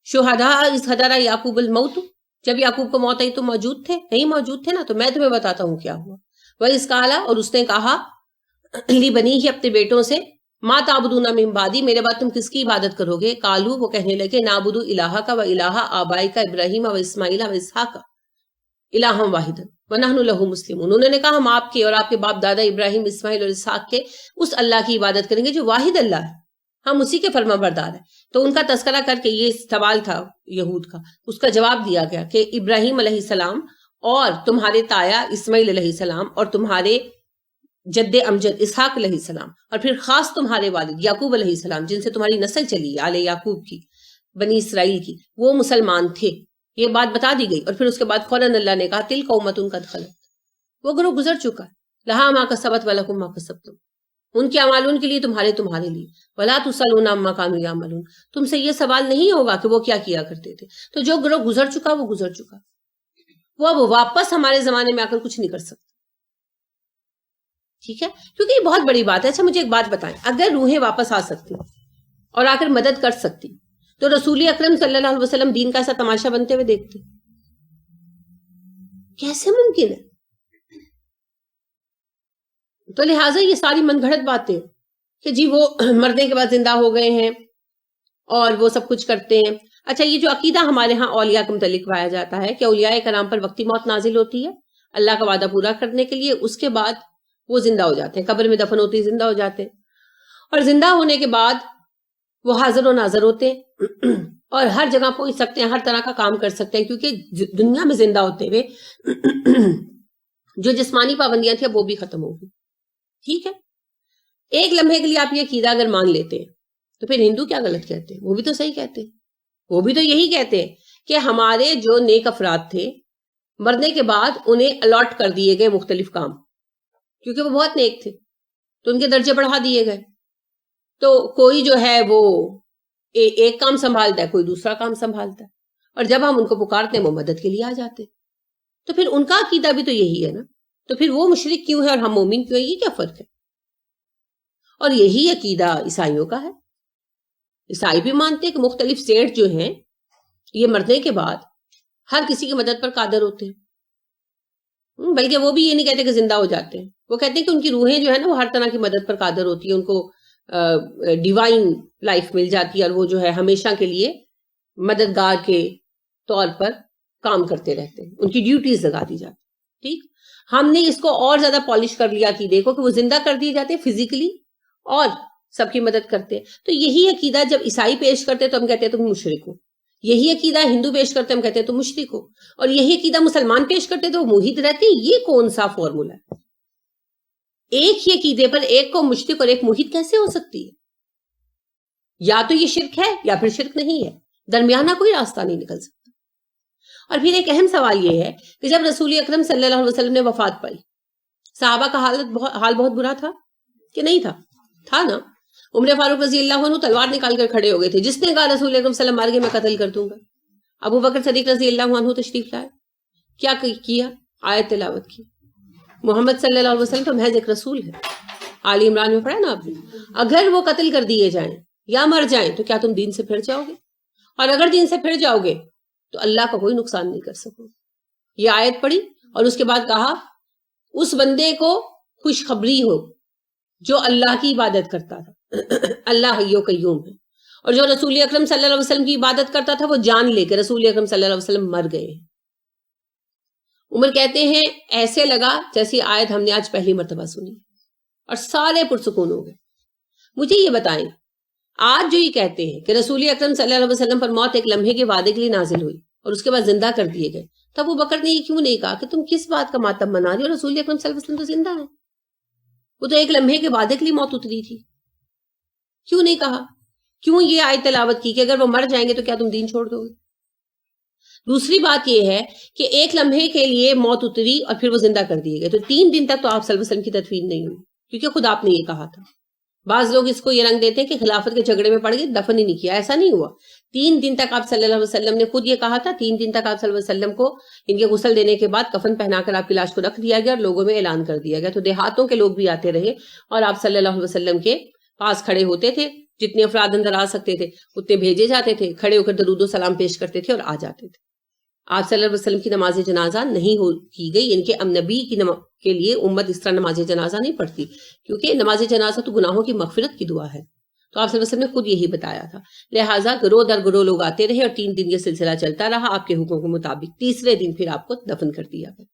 شہداء اذ حضر یعقوب الموت، جب یعقوب کو موت آئی تو موجود تھے؟ نہیں موجود تھے نا، تو میں تمہیں بتاتا ہوں کیا ہوا. وَإِذْ قَالَ، اور اس نے کہا لِبَنِيهِ اپنے بیٹوں سے ما تعبدون من بعدی، میرے بعد تم کس کی عبادت کرو گے؟ قالوا، وہ کہنے لگے نعبد الہک و الہ آبائک ابراہیم و اسماعیل و اسحاق الہا واحدا ونحن لہ مسلمون. انہوں نے کہا ہم آپ کے اور آپ کے باپ دادا ابراہیم، اسماعیل اور اسحاق کے اس اللہ کی عبادت کریں گے جو واحد اللہ ہے، ہم اسی کے فرما بردار ہیں. تو ان کا تذکرہ کر کے یہ سوال تھا یہود کا، اس کا جواب دیا گیا کہ ابراہیم علیہ السلام اور تمہارے تایا اسماعیل علیہ السلام اور تمہارے جد امجد اسحاق علیہ السلام اور پھر خاص تمہارے والد یعقوب علیہ السلام جن سے تمہاری نسل چلی آل یعقوب کی، بنی اسرائیل کی، وہ مسلمان تھے. یہ بات بتا دی گئی. اور پھر اس کے بعد فوراً اللہ نے کہا تلک امت قد خلت، وہ گروہ گزر چکا ہے، لہا ما کسبت ولکم ما کسبتم، ان کے اعمال ان کے لیے، تمہارے لیے. ولا تسألون عما كانوا يعملون، تم سے یہ سوال نہیں ہوگا کہ وہ کیا کیا کرتے تھے. تو جو گروہ گزر چکا وہ گزر چکا، وہ اب واپس ہمارے زمانے میں آ کر کچھ نہیں کر سکتا. ٹھیک ہے، کیونکہ یہ بہت بڑی بات ہے. اچھا مجھے ایک بات بتائیں، اگر روحیں واپس آ سکتی اور آ کر مدد کر سکتی تو رسول اکرم صلی اللہ علیہ وسلم دین کا ایسا تماشا بنتے ہوئے دیکھتے؟ کیسے ممکن ہے؟ تو لہٰذا یہ ساری من گھڑت باتیں کہ جی وہ مرنے کے بعد زندہ ہو گئے ہیں اور وہ سب کچھ کرتے ہیں. اچھا یہ جو عقیدہ ہمارے ہاں اولیاء کے متعلق پایا جاتا ہے کہ اولیاء کرام پر وقتی موت نازل ہوتی ہے اللہ کا وعدہ پورا کرنے کے لیے، اس کے بعد وہ زندہ ہو جاتے ہیں، قبر میں دفن ہوتی زندہ ہو جاتے ہیں، اور زندہ ہونے کے بعد وہ حاضر و ناظر ہوتے ہیں اور ہر جگہ پہنچ سکتے ہیں، ہر طرح کا کام کر سکتے ہیں، کیونکہ دنیا میں زندہ ہوتے ہوئے جو جسمانی پابندیاں تھیں وہ بھی ختم ہو گئی. ٹھیک ہے، ایک لمحے کے لیے آپ یہ عقیدہ اگر مان لیتے ہیں تو پھر ہندو کیا غلط کہتے ہیں؟ وہ بھی تو صحیح کہتے ہیں، وہ بھی تو یہی کہتے ہیں کہ ہمارے جو نیک افراد تھے مرنے کے بعد انہیں الاٹ کر دیے گئے مختلف کام، کیونکہ وہ بہت نیک تھے تو ان کے درجے بڑھا دیے گئے. تو کوئی جو ہے وہ ایک کام سنبھالتا ہے، کوئی دوسرا کام سنبھالتا ہے، اور جب ہم ان کو پکارتے ہیں وہ مدد کے لیے آ جاتے. تو پھر ان کا عقیدہ بھی تو یہی ہے نا، تو پھر وہ مشرک کیوں ہے اور ہم مومن کیوں ہے؟ یہ کیا فرق ہے؟ اور یہی عقیدہ عیسائیوں کا ہے. عیسائی بھی مانتے ہیں کہ مختلف سینٹ جو ہیں یہ مرنے کے بعد ہر کسی کی مدد پر قادر ہوتے ہیں، بلکہ وہ بھی یہ نہیں کہتے کہ زندہ ہو جاتے ہیں، وہ کہتے ہیں کہ ان کی روحیں جو ہے نا وہ ہر طرح کی مدد پر قادر ہوتی ہیں، ان کو ڈیوائن لائف مل جاتی ہے اور وہ جو ہے ہمیشہ کے لیے مددگار کے طور پر کام کرتے رہتے ہیں، ان کی ڈیوٹیز لگا دی جاتی. ٹھیک، ہم نے اس کو اور زیادہ پالش کر لیا کہ دیکھو کہ وہ زندہ کر دیے جاتے ہیں فزیکلی اور سب کی مدد کرتے ہیں. تو یہی عقیدہ جب عیسائی پیش کرتے تو ہم کہتے ہیں تم مشرک ہو، یہی عقیدہ ہندو پیش کرتے ہم کہتے ہیں تم مشرک ہو، اور یہی عقیدہ مسلمان پیش کرتے تو وہ موحد رہتے. یہ کون سا فارمولا ہے؟ ایک ہی عقیدے پر ایک کو مشرک اور ایک موحد کیسے ہو سکتی ہے؟ یا تو یہ شرک ہے یا پھر شرک نہیں ہے، درمیانہ کوئی راستہ نہیں نکل سکتا. اور پھر ایک اہم سوال یہ ہے کہ جب رسول اکرم صلی اللہ علیہ وسلم نے وفات پائی، صحابہ کا حال بہت برا تھا کہ نہیں تھا نا. عمر فاروق رضی اللہ عنہ تلوار نکال کر کھڑے ہو گئے تھے، جس نے کہا رسول اکرم صلی اللہ علیہ وسلم مار گئے میں قتل کر دوں گا. ابو بکر صدیق رضی اللہ عنہ تشریف لائے، کیا کیا؟ آیت تلاوت کی. محمد صلی اللہ علیہ وسلم تو محض ایک رسول ہے. آل عمران میں پڑھا نا آپ نے، اگر وہ قتل کر دیے جائیں یا مر جائیں تو کیا تم دین سے پھر جاؤ گے؟ اور اگر دین سے پھر جاؤ گے تو اللہ کا کوئی نقصان نہیں کر سکو. یہ آیت پڑھی اور اس کے بعد کہا اس بندے کو خوشخبری ہو جو اللہ کی عبادت کرتا تھا، اللہ حی و قیوم ہے، اور جو رسول اکرم صلی اللہ علیہ وسلم کی عبادت کرتا تھا وہ جان لے کے رسول اکرم صلی اللہ علیہ وسلم مر گئے۔ عمر کہتے ہیں ایسے لگا جیسی آیت ہم نے آج پہلی مرتبہ سنی، اور سارے پرسکون ہو گئے۔ مجھے یہ بتائیں، آج جو یہ کہتے ہیں کہ رسول اکرم صلی اللہ علیہ وسلم پر موت ایک لمحے کے وعدے کے لیے نازل ہوئی اور اس کے بعد زندہ کر دیے گئے، تب ابو بکر نے یہ کیوں نہیں کہا کہ تم کس بات کا ماتم منا رہی ہو، رسول اکرم صلی اللہ علیہ وسلم تو زندہ ہے، وہ تو ایک لمحے کے وعدے کے لیے موت اتری تھی؟ کیوں نہیں کہا؟ کیوں یہ آیت تلاوت کی کہ اگر وہ مر جائیں گے تو کیا تم دین چھوڑ دو گے؟ دوسری بات یہ ہے کہ ایک لمحے کے لیے موت اتری اور پھر وہ زندہ کر دیے گئے، تو 3 دن تک تو آپ صلی اللہ علیہ وسلم کی تدفین نہیں ہوئی، کیونکہ خود آپ نے یہ کہا تھا۔ بعض لوگ اس کو یہ رنگ دیتے ہیں کہ خلافت کے جھگڑے میں پڑ گئے، دفن ہی نہیں کیا، ایسا نہیں ہوا۔ 3 دن تک آپ صلی اللہ علیہ وسلم نے خود یہ کہا تھا، 3 دن تک آپ صلی اللہ علیہ وسلم کو ان کے غسل دینے کے بعد کفن پہنا کر آپ کی لاش کو رکھ دیا گیا اور لوگوں میں اعلان کر دیا گیا، تو دیہاتوں کے لوگ بھی آتے رہے اور آپ صلی اللہ علیہ وسلم کے پاس کھڑے ہوتے تھے، جتنے افراد اندر آ سکتے تھے اتنے بھیجے جاتے تھے، کھڑے ہو کر درود و سلام پیش کرتے تھے اور آ جاتے تھے۔ آپ صلی اللہ علیہ وسلم کی نماز جنازہ نہیں کی گئی، ان کے نبی کے لیے امت اس طرح نماز جنازہ نہیں پڑھتی، کیونکہ نماز جنازہ تو گناہوں کی مغفرت کی دعا ہے، تو آپ صلی اللہ علیہ وسلم نے خود یہی بتایا تھا۔ لہٰذا گروہ در گروہ لوگ آتے رہے اور 3 دن یہ سلسلہ چلتا رہا آپ کے حکم کے مطابق۔ تیسرے دن پھر آپ کو دفن کر دیا گیا۔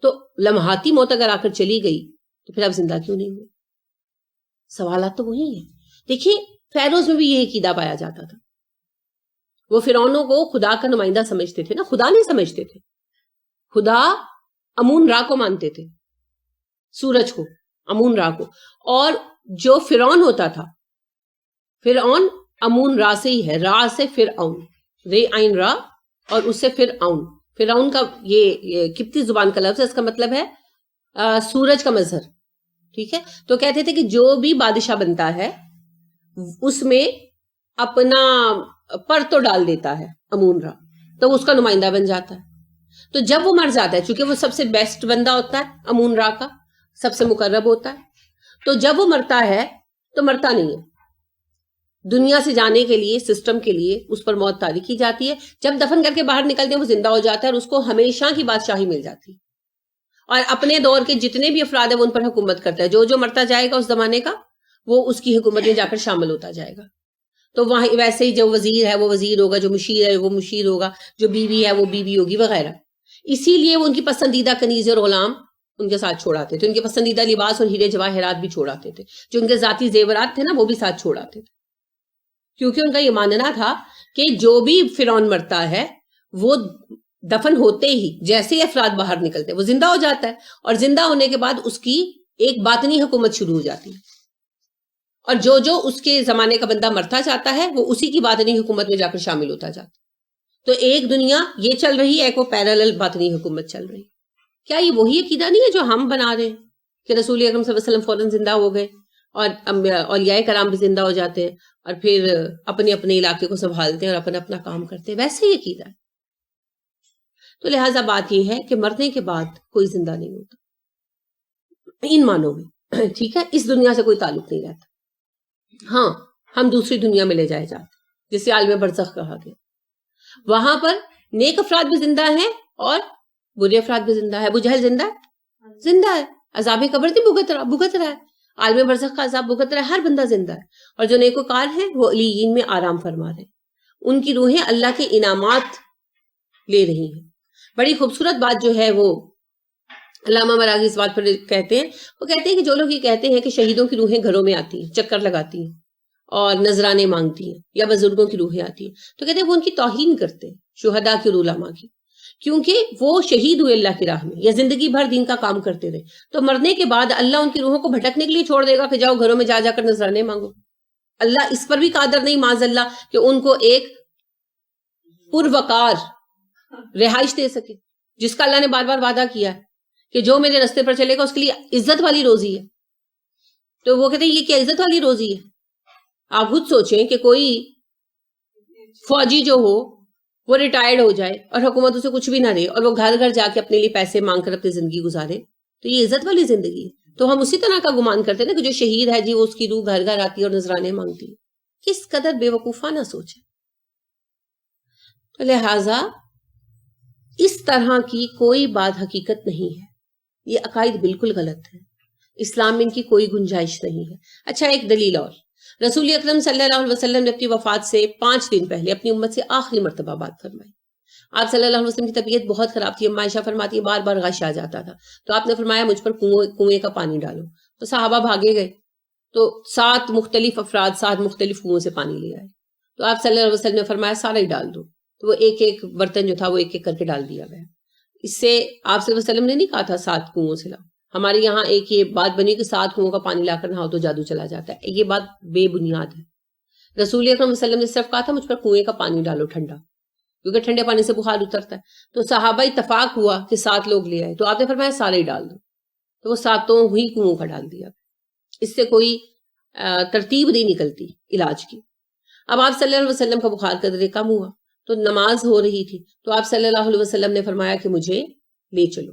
تو لمحاتی موت اگر آ کر چلی گئی تو پھر آپ زندہ کیوں نہیں ہوئے؟ سوالات تو وہی ہیں۔ دیکھیے فیروز میں بھی یہ عقیدہ پایا جاتا تھا، وہ فرعونوں کو خدا کا نمائندہ سمجھتے تھے نا، خدا نہیں سمجھتے تھے، خدا امون را کو مانتے تھے، سورج کو، امون را کو، اور جو فرعون ہوتا تھا، فرعون امون را سے ہی ہے، را سے فرعون، رے عین را، اور اس سے فرعون۔ فرعون کا یہ قبطی زبان کا لفظ ہے، اس کا مطلب ہے سورج کا مظہر، ٹھیک ہے؟ تو کہتے تھے کہ جو بھی بادشاہ بنتا ہے اس میں اپنا پر تو ڈال دیتا ہے امون را، تو اس کا نمائندہ بن جاتا ہے۔ تو جب وہ مر جاتا ہے، چونکہ وہ سب سے بیسٹ بندہ ہوتا ہے امون را کا، سب سے مقرب ہوتا ہے، تو جب وہ مرتا ہے تو مرتا نہیں ہے، دنیا سے جانے کے لیے، سسٹم کے لیے اس پر موت طاری کی جاتی ہے۔ جب دفن کر کے باہر نکلتے ہیں وہ زندہ ہو جاتا ہے اور اس کو ہمیشہ کی بادشاہی مل جاتی ہے، اور اپنے دور کے جتنے بھی افراد ہیں وہ ان پر حکومت کرتا ہے، جو مرتا جائے گا اس زمانے کا وہ اس کی حکومت میں جا کر شامل ہوتا جائے گا۔ تو وہاں ویسے ہی جو وزیر ہے وہ وزیر ہوگا، جو مشیر ہے وہ مشیر ہوگا، جو بیوی ہے وہ بیوی ہوگی وغیرہ۔ اسی لیے وہ ان کی پسندیدہ کنیز اور غلام ان کے ساتھ چھوڑاتے تھے، ان کے پسندیدہ لباس اور ہیرے جواہرات بھی چھوڑاتے تھے، جو ان کے ذاتی زیورات تھے نا وہ بھی ساتھ چھوڑاتے تھے، کیونکہ ان کا یہ ماننا تھا کہ جو بھی فرعون مرتا ہے وہ دفن ہوتے ہی جیسے ہی افراد باہر نکلتے وہ زندہ ہو جاتا ہے، اور زندہ ہونے کے بعد اس کی ایک باطنی حکومت شروع ہو جاتی ہے، اور جو اس کے زمانے کا بندہ مرتا جاتا ہے وہ اسی کی باطنی حکومت میں جا کر شامل ہوتا جاتا ہے۔ تو ایک دنیا یہ چل رہی ہے، ایک وہ پیرالل باطنی حکومت چل رہی ہے۔ کیا یہ وہی عقیدہ نہیں ہے جو ہم بنا رہے ہیں کہ رسول اکرم صلی اللہ علیہ وسلم فوراً زندہ ہو گئے اور اولیاء کرام بھی زندہ ہو جاتے ہیں اور پھر اپنے اپنے علاقے کو سنبھالتے ہیں اور اپنا اپنا کام کرتے ہیں؟ ویسے ہی عقیدہ ہے۔ تو لہٰذا بات یہ ہے کہ مرنے کے بعد کوئی زندہ نہیں ہوتا ان معنوں میں، ٹھیک ہے؟ اس دنیا سے کوئی تعلق نہیں رہتا۔ ہاں ہم دوسری دنیا میں لے جائے جاتے جسے عالم برزخ کہا گیا، وہاں پر نیک افراد بھی زندہ ہیں اور برے افراد بھی زندہ ہے۔ ابو جہل زندہ ہے، زندہ ہے، عذاب قبر بھی بھگت رہا ہے، عالم برزخ کا عذاب بھگت رہا ہے، ہر بندہ زندہ ہے، اور جو نیکوکار ہیں وہ علیین میں آرام فرما رہے ہیں، ان کی روحیں اللہ کے انعامات لے رہی ہیں۔ بڑی خوبصورت بات جو ہے وہ علامہ مراغی اس بات پر کہتے ہیں، وہ کہتے ہیں کہ جو لوگ یہ کہتے ہیں کہ شہیدوں کی روحیں گھروں میں آتی ہیں، چکر لگاتی ہیں اور نذرانے مانگتی ہیں، یا بزرگوں کی روحیں آتی ہیں، تو کہتے ہیں وہ ان کی توہین کرتے ہیں، شہداء کی اور علماء کی، کیونکہ وہ شہید ہوئے اللہ کی راہ میں یا زندگی بھر دین کا کام کرتے رہے، تو مرنے کے بعد اللہ ان کی روحوں کو بھٹکنے کے لیے چھوڑ دے گا کہ جاؤ گھروں میں جا جا کر نذرانے مانگو؟ اللہ اس پر بھی قادر نہیں معاذ اللہ کہ ان کو ایک پروقار رہائش دے سکے، جس کا اللہ نے بار بار وعدہ کیا ہے کہ جو میرے رستے پر چلے گا اس کے لیے عزت والی روزی ہے۔ تو وہ کہتے ہیں یہ کیا عزت والی روزی ہے؟ آپ خود سوچیں کہ کوئی فوجی جو ہو وہ ریٹائرڈ ہو جائے اور حکومت اسے کچھ بھی نہ دے اور وہ گھر گھر جا کے اپنے لیے پیسے مانگ کر اپنی زندگی گزارے، تو یہ عزت والی زندگی ہے؟ تو ہم اسی طرح کا گمان کرتے ہیں کہ جو شہید ہے جی وہ اس کی روح گھر گھر آتی ہے اور نذرانے مانگتی ہے۔ کس قدر بے وقوفانہ سوچ ہے۔ تو لہٰذا اس طرح کی کوئی بات حقیقت نہیں ہے، یہ عقائد بالکل غلط ہے، اسلام میں ان کی کوئی گنجائش نہیں ہے۔ اچھا، ایک دلیل اور، رسول اکرم صلی اللہ علیہ وسلم نے اپنی وفات سے 5 دن پہلے اپنی امت سے آخری مرتبہ بات فرمائی۔ آپ صلی اللہ علیہ وسلم کی طبیعت بہت خراب تھی، اما عائشہ فرماتی ہے بار بار غش آ جاتا تھا، تو آپ نے فرمایا مجھ پر کنویں کا پانی ڈالو، تو صحابہ بھاگے گئے، تو 7 مختلف افراد 7 مختلف کنویں سے پانی لے آئے، تو آپ صلی اللہ علیہ وسلم نے فرمایا سارا ہی ڈال دو، تو وہ ایک ایک برتن جو تھا وہ ایک ایک کر کے ڈال دیا گیا۔ اس سے آپ صلی اللہ علیہ وسلم نے نہیں کہا تھا 7 کنووں سے لاؤ، ہمارے یہاں ایک یہ بات بنی کہ 7 کنووں کا پانی لا کر نہاؤ تو جادو چلا جاتا ہے، یہ بات بے بنیاد ہے۔ رسول اکرم صلی اللہ علیہ وسلم نے صرف کہا تھا مجھ پر کنویں کا پانی ڈالو ٹھنڈا، کیونکہ ٹھنڈے پانی سے بخار اترتا ہے، تو صحابہ اتفاق ہوا کہ 7 لوگ لے آئے، تو آپ نے فرمایا سارے ہی ڈال دو، تو وہ 7 ہی کنووں کا ڈال دیا۔ اس سے کوئی ترتیب نہیں نکلتی علاج کی۔ اب آپ صلی اللہ علیہ وسلم کا بخار کا درجہ کم ہوا تو نماز ہو رہی تھی، تو آپ صلی اللہ علیہ وسلم نے فرمایا کہ مجھے لے چلو،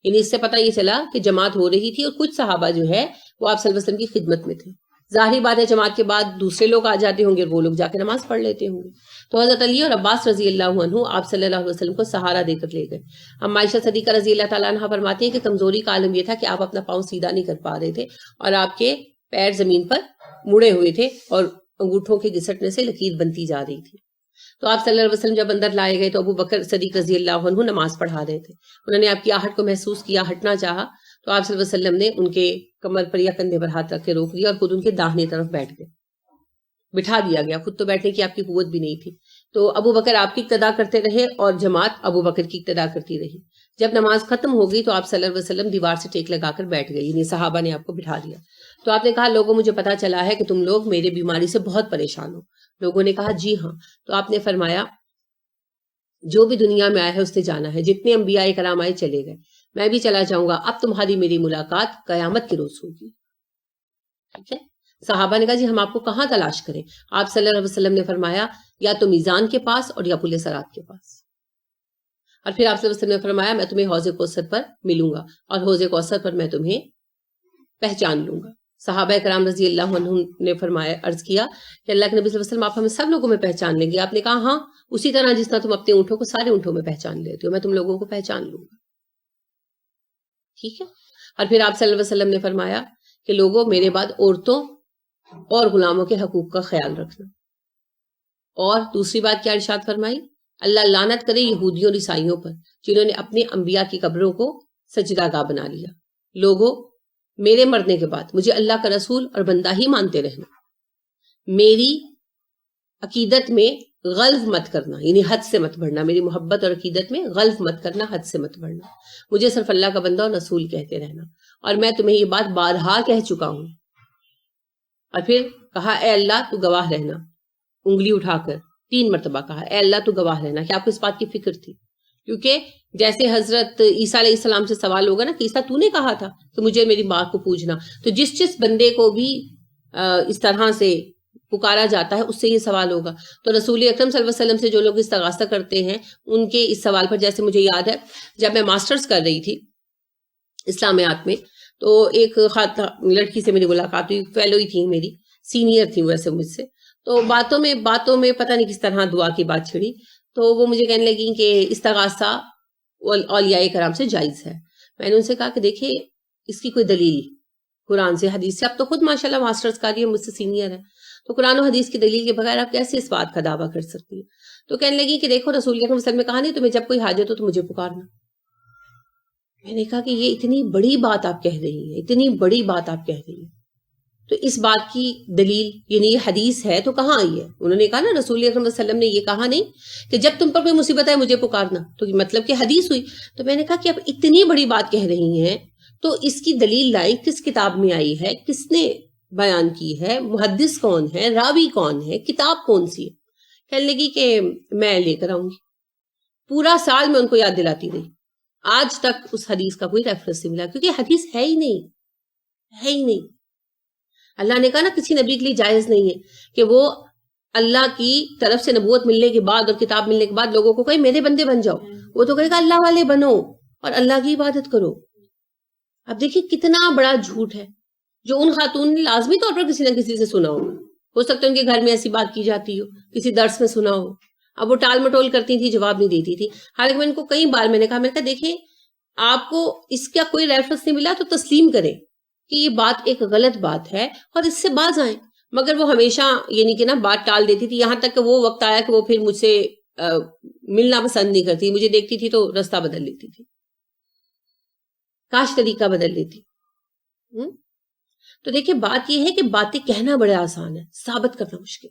یعنی اس سے پتہ یہ چلا کہ جماعت ہو رہی تھی اور کچھ صحابہ جو ہے وہ آپ صلی اللہ علیہ وسلم کی خدمت میں تھے۔ ظاہری بات ہے جماعت کے بعد دوسرے لوگ آ جاتے ہوں گے، وہ لوگ جا کے نماز پڑھ لیتے ہوں گے، تو حضرت علی اور عباس رضی اللہ عنہ آپ صلی اللہ علیہ وسلم کو سہارا دے کر لے گئے۔ اما عائشہ صدیقہ رضی اللہ تعالیٰ عنہ فرماتی ہیں کہ کمزوری کا عالم یہ تھا کہ آپ اپنا پاؤں سیدھا نہیں کر پا رہے تھے اور آپ کے پیر زمین پر مڑے ہوئے تھے اور انگوٹھوں کے گھسٹنے سے لکیر بنتی جا رہی تھی۔ تو آپ صلی اللہ علیہ وسلم جب اندر لائے گئے تو ابو بکر صدیق رضی اللہ عنہ نماز پڑھا رہے تھے، انہوں نے آپ کی آہٹ کو محسوس کیا، ہٹنا چاہا تو آپ صلی اللہ علیہ وسلم نے ان کے کمر پر یا کندھے پر ہاتھ رکھ کے روک دیا اور خود ان کے داہنے طرف بیٹھ گئے، بٹھا دیا گیا، خود تو بیٹھنے کی آپ کی قوت بھی نہیں تھی۔ تو ابو بکر آپ کی اقتدا کرتے رہے اور جماعت ابو بکر کی اقتدا کرتی رہی۔ جب نماز ختم ہو گئی تو آپ صلی اللہ علیہ وسلم دیوار سے ٹیک لگا کر بیٹھ گئے، یعنی صحابہ نے آپ کو بٹھا دیا۔ تو آپ نے کہا لوگوں مجھے پتا چلا ہے کہ تم لوگ میرے بیماری سے بہت پریشان ہو۔ لوگوں نے کہا جی ہاں۔ تو آپ نے فرمایا جو بھی دنیا میں آیا ہے اس نے جانا ہے، جتنے انبیاء کرام آئے چلے گئے، میں بھی چلا جاؤں گا، اب تمہاری میری ملاقات قیامت کے روز ہوگی۔ ٹھیک ہے، صحابہ نے کہا جی ہم آپ کو کہاں تلاش کریں؟ آپ صلی اللہ علیہ وسلم نے فرمایا یا تو میزان کے پاس اور یا پل صراط کے پاس۔ اور پھر آپ صلی اللہ علیہ وسلم نے فرمایا میں تمہیں حوض کوثر پر ملوں گا اور حوض کوثر پر میں تمہیں پہچان لوں گا۔ صحابہ کرام رضی اللہ عنہ نے فرمایا، عرض کیا کہ اللہ کے نبی صلی اللہ علیہ وسلم آپ ہمیں سب لوگوں میں پہچان لیں گے؟ آپ نے کہا ہاں، اسی طرح جس طرح تم اپنے اونٹوں کو سارے اونٹوں میں پہچان لیتے ہو، میں تم لوگوں کو پہچان لوں گا۔ ٹھیک ہے، اور پھر آپ صلی اللہ علیہ وسلم نے فرمایا کہ لوگوں میرے بعد عورتوں اور غلاموں کے حقوق کا خیال رکھنا۔ اور دوسری بات کیا ارشاد فرمائی؟ اللہ لعنت کرے یہودیوں اور عیسائیوں پر جنہوں نے اپنے انبیاء کی قبروں کو سجدہ گاہ بنا لیا۔ لوگوں میرے مرنے کے بعد مجھے اللہ کا رسول اور بندہ ہی مانتے رہنا، میری عقیدت میں غلط مت کرنا، یعنی حد سے مت بڑھنا، میری محبت اور عقیدت میں غلط مت کرنا، حد سے مت بڑھنا، مجھے صرف اللہ کا بندہ اور رسول کہتے رہنا، اور میں تمہیں یہ بات بارہا کہہ چکا ہوں۔ اور پھر کہا اے اللہ تو گواہ رہنا، انگلی اٹھا کر 3 مرتبہ کہا اے اللہ تو گواہ رہنا، کہ آپ کو اس بات کی فکر تھی، کیونکہ جیسے حضرت عیسیٰ علیہ السلام سے سوال ہوگا نا کہ عیسیٰ تو نے کہا تھا کہ مجھے میری ماں کو پوجنا، تو جس بندے کو بھی اس طرح سے پکارا جاتا ہے اس سے یہ سوال ہوگا۔ تو رسول اکرم صلی اللہ علیہ وسلم سے جو لوگ استغاثہ کرتے ہیں ان کے اس سوال پر، جیسے مجھے یاد ہے جب میں ماسٹرز کر رہی تھی اسلامیات میں، تو ایک لڑکی سے میری ملاقات ہوئی، فیلو ہی تھی، میری سینئر تھی ویسے مجھ سے، تو باتوں میں پتہ نہیں کس طرح دعا کی بات چھڑی، تو وہ مجھے کہنے لگی کہ استغاثہ اولیاء کرام سے جائز ہے۔ میں نے ان سے کہا کہ دیکھیں اس کی کوئی دلیل قرآن سے حدیث سے، اب تو خود ماشاءاللہ ماسٹرز کر رہی ہے، مجھ سے سینئر ہے، تو قرآن و حدیث کی دلیل کے بغیر آپ کیسے اس بات کا دعویٰ کر سکتی ہیں؟ تو کہنے لگی کہ دیکھو رسول اللہ صلی اللہ علیہ وسلم نے کہا نہیں تمہیں جب کوئی حاجت ہو تو مجھے پکارنا۔ میں نے کہا کہ یہ اتنی بڑی بات آپ کہہ رہی ہیں، اتنی بڑی بات آپ کہہ رہی ہیں، تو اس بات کی دلیل یعنی یہ حدیث ہے تو کہاں آئی ہے؟ انہوں نے کہا نا رسول اللہ صلی اللہ علیہ وسلم نے یہ کہا نہیں کہ جب تم پر کوئی مصیبت ہے مجھے پکارنا، تو مطلب کہ حدیث ہوئی۔ تو میں نے کہا کہ اب اتنی بڑی بات کہہ رہی ہیں تو اس کی دلیل لائیں، کس کتاب میں آئی ہے، کس نے بیان کی ہے، محدث کون ہے، راوی کون ہے، کتاب کون سی ہے؟ کہنے لگی کہ میں لے کر آؤں گی۔ پورا سال میں ان کو یاد دلاتی رہی، آج تک اس حدیث کا کوئی ریفرنس نہیں ملا، کیونکہ حدیث ہے ہی نہیں۔ اللہ نے کہا نا کسی نبی کے لیے جائز نہیں ہے کہ وہ اللہ کی طرف سے نبوت ملنے کے بعد اور کتاب ملنے کے بعد لوگوں کو کہے میرے بندے بن جاؤ، وہ تو کہے گا اللہ والے بنو اور اللہ کی عبادت کرو۔ اب دیکھیں کتنا بڑا جھوٹ ہے جو ان خاتون نے لازمی طور پر کسی نہ کسی سے سنا ہو سکتا ہے ان کے گھر میں ایسی بات کی جاتی ہو، کسی درس میں سنا ہو، اب وہ ٹال مٹول کرتی تھی، جواب نہیں دیتی تھی. حالانکہ میں ان کو کئی بار میں نے کہا دیکھیں آپ کو اس کا کوئی ریفرنس نہیں ملا تو تسلیم کریں کہ یہ بات ایک غلط بات ہے اور اس سے باز آئیں. مگر وہ ہمیشہ یعنی کہ بات ٹال دیتی تھی، یہاں تک کہ وہ وقت آیا کہ وہ پھر مجھ سے ملنا پسند نہیں کرتی، مجھے دیکھتی تھی تو رستہ بدل لیتی تھی، کاش طریقہ بدل لیتی. تو دیکھیں بات یہ ہے کہ باتیں کہنا بڑا آسان ہے، ثابت کرنا مشکل.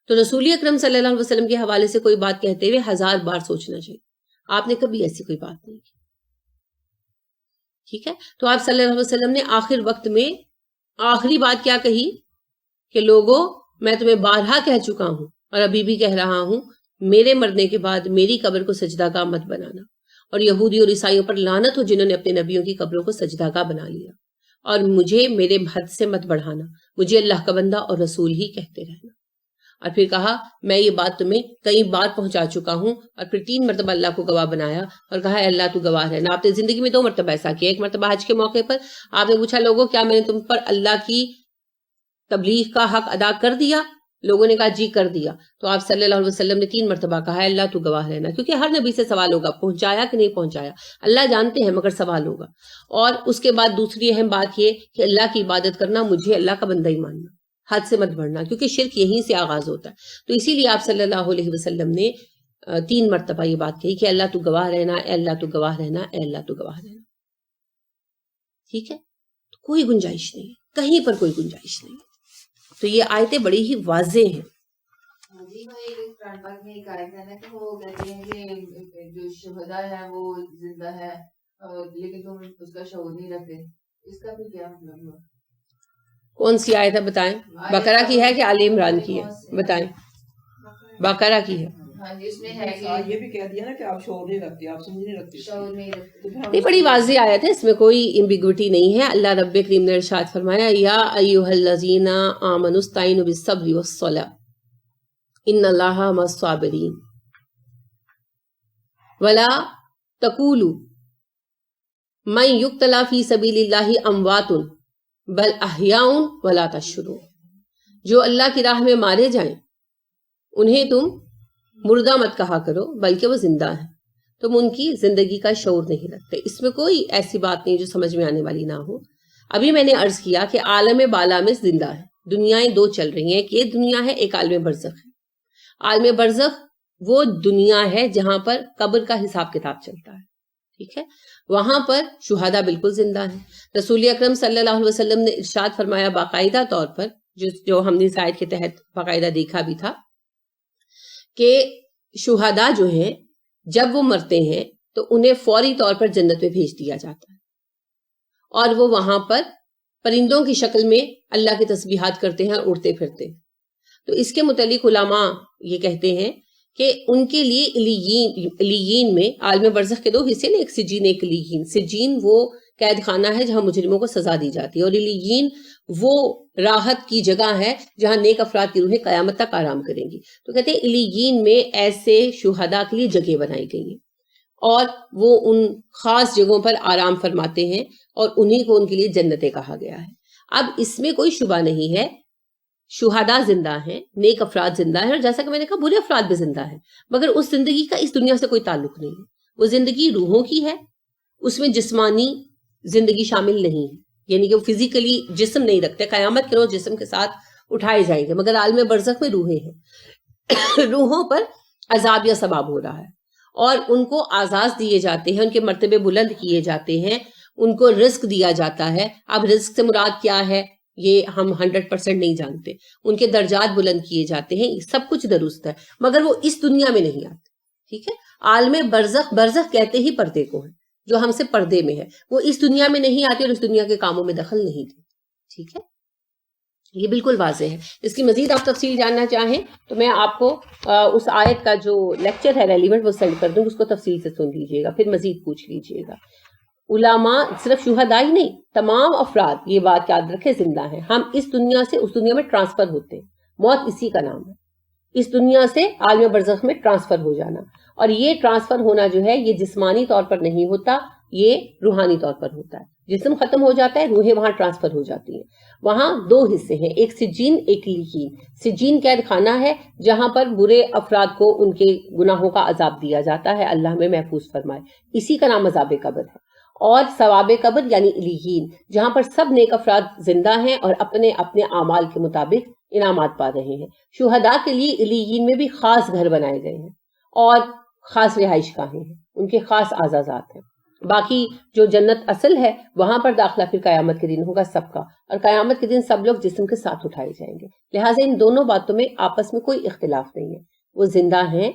تو رسول اکرم صلی اللہ علیہ وسلم کے حوالے سے کوئی بات کہتے ہوئے 1000 بار سوچنا چاہیے. آپ نے کبھی ایسی کوئی بات نہیں کی. ٹھیک ہے. تو آپ صلی اللہ علیہ وسلم نے آخر وقت میں آخری بات کیا کہی کہ لوگوں میں تمہیں بارہا کہہ چکا ہوں اور ابھی بھی کہہ رہا ہوں، میرے مرنے کے بعد میری قبر کو سجدہ گاہ مت بنانا، اور یہودی اور عیسائیوں پر لعنت ہو جنہوں نے اپنے نبیوں کی قبروں کو سجدہ گاہ بنا لیا، اور مجھے میرے حد سے مت بڑھانا، مجھے اللہ کا بندہ اور رسول ہی کہتے رہنا. اور پھر کہا میں یہ بات تمہیں کئی بار پہنچا چکا ہوں، اور پھر 3 مرتبہ اللہ کو گواہ بنایا اور کہا اے اللہ تو گواہ رہنا. آپ نے زندگی میں 2 مرتبہ ایسا کیا. ایک مرتبہ حج کے موقع پر آپ نے پوچھا لوگوں کیا میں نے تم پر اللہ کی تبلیغ کا حق ادا کر دیا؟ لوگوں نے کہا جی کر دیا. تو آپ صلی اللہ علیہ وسلم نے 3 مرتبہ کہا اللہ تو گواہ رہنا، کیونکہ ہر نبی سے سوال ہوگا پہنچایا کہ نہیں پہنچایا. اللہ جانتے ہیں مگر سوال ہوگا. اور اس کے بعد دوسری اہم بات یہ کہ اللہ کی عبادت کرنا، مجھے اللہ کا بندہ ہی ماننا، حد سے مت بڑھنا، کیونکہ شرک یہیں سے آغاز ہوتا ہے. تو اسی لیے آپ صلی اللہ علیہ وسلم نے 3 مرتبہ یہ بات کہی کہ اللہ تو گواہ رہنا، اے اللہ تو گواہ رہنا، اے اللہ تو گواہ رہنا. ٹھیک ہے. تو کوئی گنجائش نہیں ہے، کہیں پر کوئی گنجائش نہیں ہے. تو یہ آیتیں بڑی ہی واضح ہیں. جی میں ایک آیت ہے نا کہ وہ کہتے ہیں کہ جو شہداء ہے وہ زندہ ہے لیکن تم اس کا شعور نہیں رکھتے، اس کا بھی کیا مطلب ہوا؟ کون سی آیت ہے بتائیں؟ بقرہ کی ہے کہ آل عمران کی ہے؟ بتائیں. بقرہ کی ہے. ہاں جی اس میں ہے کہ یہ بھی کہہ دیا نا کہ آپ شعور نہیں رکھتے، آپ سمجھ نہیں رکھتے. شعور نہیں رکھتے. یہ بڑی واضح آیت ہے، اس میں کوئی ایمبیگوٹی نہیں ہے. اللہ رب کریم نے ارشاد فرمایا یا ایھا الذین آمنوا استعینوا بالصبر والصلاۃ ان اللہ مع الصابرین ولا تقولوا من یقتل فی سبیل اللہ اموات بل احیاء ولا تشعرون. جو اللہ کی راہ میں مارے جائیں انہیں تم مردہ مت کہا کرو بلکہ وہ زندہ ہیں، تم ان کی زندگی کا شعور نہیں رکھتے. اس میں کوئی ایسی بات نہیں جو سمجھ میں آنے والی نہ ہو. ابھی میں نے عرض کیا کہ عالم بالا میں زندہ ہے، دنیایں 2 چل رہی ہیں، ایک یہ دنیا ہے، ایک عالم برزخ ہے. عالم برزخ وہ دنیا ہے جہاں پر قبر کا حساب کتاب چلتا ہے. ٹھیک ہے. وہاں پر شہداء بالکل زندہ ہیں. رسول اکرم صلی اللہ علیہ وسلم نے ارشاد فرمایا باقاعدہ طور پر، جو ہم نے اس آیت کے تحت باقاعدہ دیکھا بھی تھا، کہ شہداء جو ہیں جب وہ مرتے ہیں تو انہیں فوری طور پر جنت میں بھیج دیا جاتا ہے، اور وہ وہاں پر پرندوں کی شکل میں اللہ کی تسبیحات کرتے ہیں، اڑتے پھرتے ہیں. تو اس کے متعلق علماء یہ کہتے ہیں کہ ان کے لیے علیین میں عالم برزخ کے 2 حصے ہیں، ایک سجین ایک علیین. سجین وہ قید خانہ ہے جہاں مجرموں کو سزا دی جاتی ہے، اور علیین وہ راحت کی جگہ ہے جہاں نیک افراد کی روحیں قیامت تک آرام کریں گی. تو کہتے ہیں علیین میں ایسے شہداء کے لیے جگہ بنائی گئی ہیں، اور وہ ان خاص جگہوں پر آرام فرماتے ہیں، اور انہی کو ان کے لیے جنتیں کہا گیا ہے. اب اس میں کوئی شبہ نہیں ہے، شہداء زندہ ہیں، نیک افراد زندہ ہیں، اور جیسا کہ میں نے کہا برے افراد بھی زندہ ہیں، مگر اس زندگی کا اس دنیا سے کوئی تعلق نہیں ہے. وہ زندگی روحوں کی ہے، اس میں جسمانی زندگی شامل نہیں ہے، یعنی کہ وہ فزیکلی جسم نہیں رکھتے. قیامت کے روز جسم کے ساتھ اٹھائے جائیں گے، مگر عالم برزخ میں روحیں ہیں. روحوں پر عذاب یا ثواب ہو رہا ہے، اور ان کو اعزاز دیے جاتے ہیں، ان کے مرتبے بلند کیے جاتے ہیں، ان کو رزق دیا جاتا ہے. اب رزق سے مراد کیا ہے یہ ہم 100% نہیں جانتے. ان کے درجات بلند کیے جاتے ہیں، سب کچھ درست ہے، مگر وہ اس دنیا میں نہیں آتے. ٹھیک ہے. عالم برزخ کہتے ہی پردے کو ہے، جو ہم سے پردے میں ہے. وہ اس دنیا میں نہیں آتے اور اس دنیا کے کاموں میں دخل نہیں دیتے. ٹھیک ہے. یہ بالکل واضح ہے. اس کی مزید آپ تفصیل جاننا چاہیں تو میں آپ کو اس آیت کا جو لیکچر ہے ریلیونٹ وہ سینڈ کر دوں، اس کو تفصیل سے سن لیجئے گا، پھر مزید پوچھ لیجئے گا. علماء صرف شہداء ہی نہیں، تمام افراد یہ بات یاد رکھے زندہ ہیں. ہم اس دنیا سے اس دنیا میں ٹرانسفر ہوتے ہیں، موت اسی کا نام ہے. اس دنیا سے عالم برزخ میں ٹرانسفر ہو جانا، اور یہ ٹرانسفر ہونا جو ہے یہ جسمانی طور پر نہیں ہوتا، یہ روحانی طور پر ہوتا ہے. جسم ختم ہو جاتا ہے، روحیں وہاں ٹرانسفر ہو جاتی ہیں. وہاں دو حصے ہیں، ایک سجین ایک لیجین. سجین قید خانہ ہے جہاں پر برے افراد کو ان کے گناہوں کا عذاب دیا جاتا ہے، اللہ ہمیں محفوظ فرمائے، اسی کا نام عذاب قبر ہے. اور ثواب قبر یعنی علیین، جہاں پر سب نیک افراد زندہ ہیں اور اپنے اپنے اعمال کے مطابق انعامات پا رہے ہیں. شہداء کے لیے علیین میں بھی خاص گھر بنائے گئے ہیں اور خاص رہائش گاہیں ہیں، ان کے خاص اعزازات ہیں. باقی جو جنت اصل ہے وہاں پر داخلہ پھر قیامت کے دن ہوگا سب کا، اور قیامت کے دن سب لوگ جسم کے ساتھ اٹھائے جائیں گے. لہٰذا ان دونوں باتوں میں آپس میں کوئی اختلاف نہیں ہے. وہ زندہ ہیں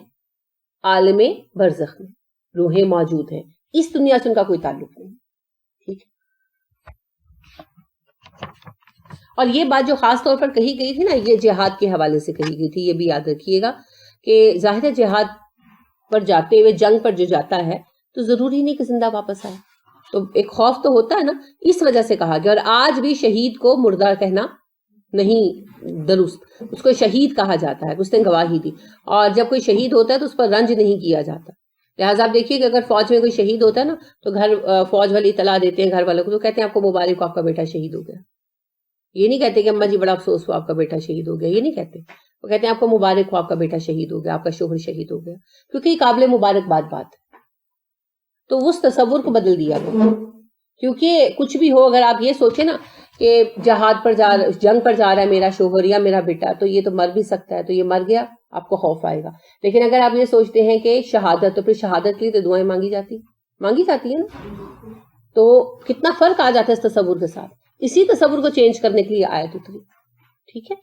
عالم برزخ میں، روحیں موجود ہیں، اس دنیا سے ان کا کوئی تعلق نہیں. ٹھیک ہے. اور یہ بات جو خاص طور پر کہی گئی تھی نا، یہ جہاد کے حوالے سے کہی گئی تھی، یہ بھی یاد رکھیے گا کہ ظاہر جہاد پر جاتے ہوئے، جنگ پر جو جاتا ہے تو ضروری نہیں کہ زندہ واپس آئے. تو ایک خوف تو ہوتا ہے نا، اس وجہ سے کہا گیا. اور آج بھی شہید کو مردہ کہنا نہیں درست، اس کو شہید کہا جاتا ہے، اس نے گواہی دی. اور جب کوئی شہید ہوتا ہے تو اس پر رنج نہیں کیا جاتا. لہٰذا آپ دیکھیے کہ اگر فوج میں کوئی شہید ہوتا ہے نا تو گھر فوج والے اطلاع دیتے ہیں گھر والوں کو، تو کہتے ہیں آپ کو مبارک ہو، آپ کا بیٹا شہید ہو گیا. یہ نہیں کہتے کہ اماں جی بڑا افسوس ہوا آپ کا بیٹا شہید ہو گیا، یہ نہیں کہتے. وہ کہتے ہیں آپ کو مبارک ہو، آپ کا بیٹا شہید ہو گیا، آپ کا شوہر شہید ہو گیا، کیونکہ یہ قابل مبارکباد بات ہے. تو اس تصور کو بدل دیا گیا. کیونکہ کچھ بھی ہو، اگر آپ یہ سوچیں نا کہ جہاد پر جنگ پر جا رہا ہے میرا شوہر یا میرا بیٹا، تو یہ تو مر بھی سکتا ہے، تو یہ مر گیا، آپ کو خوف آئے گا. لیکن اگر آپ یہ سوچتے ہیں کہ شہادت، تو پھر شہادت کے لیے تو دعائیں مانگی جاتی ہیں نا. تو کتنا فرق آ جاتا ہے اس تصور کے ساتھ. اسی تصور کو چینج کرنے کے لیے آیت اتری. ٹھیک ہے.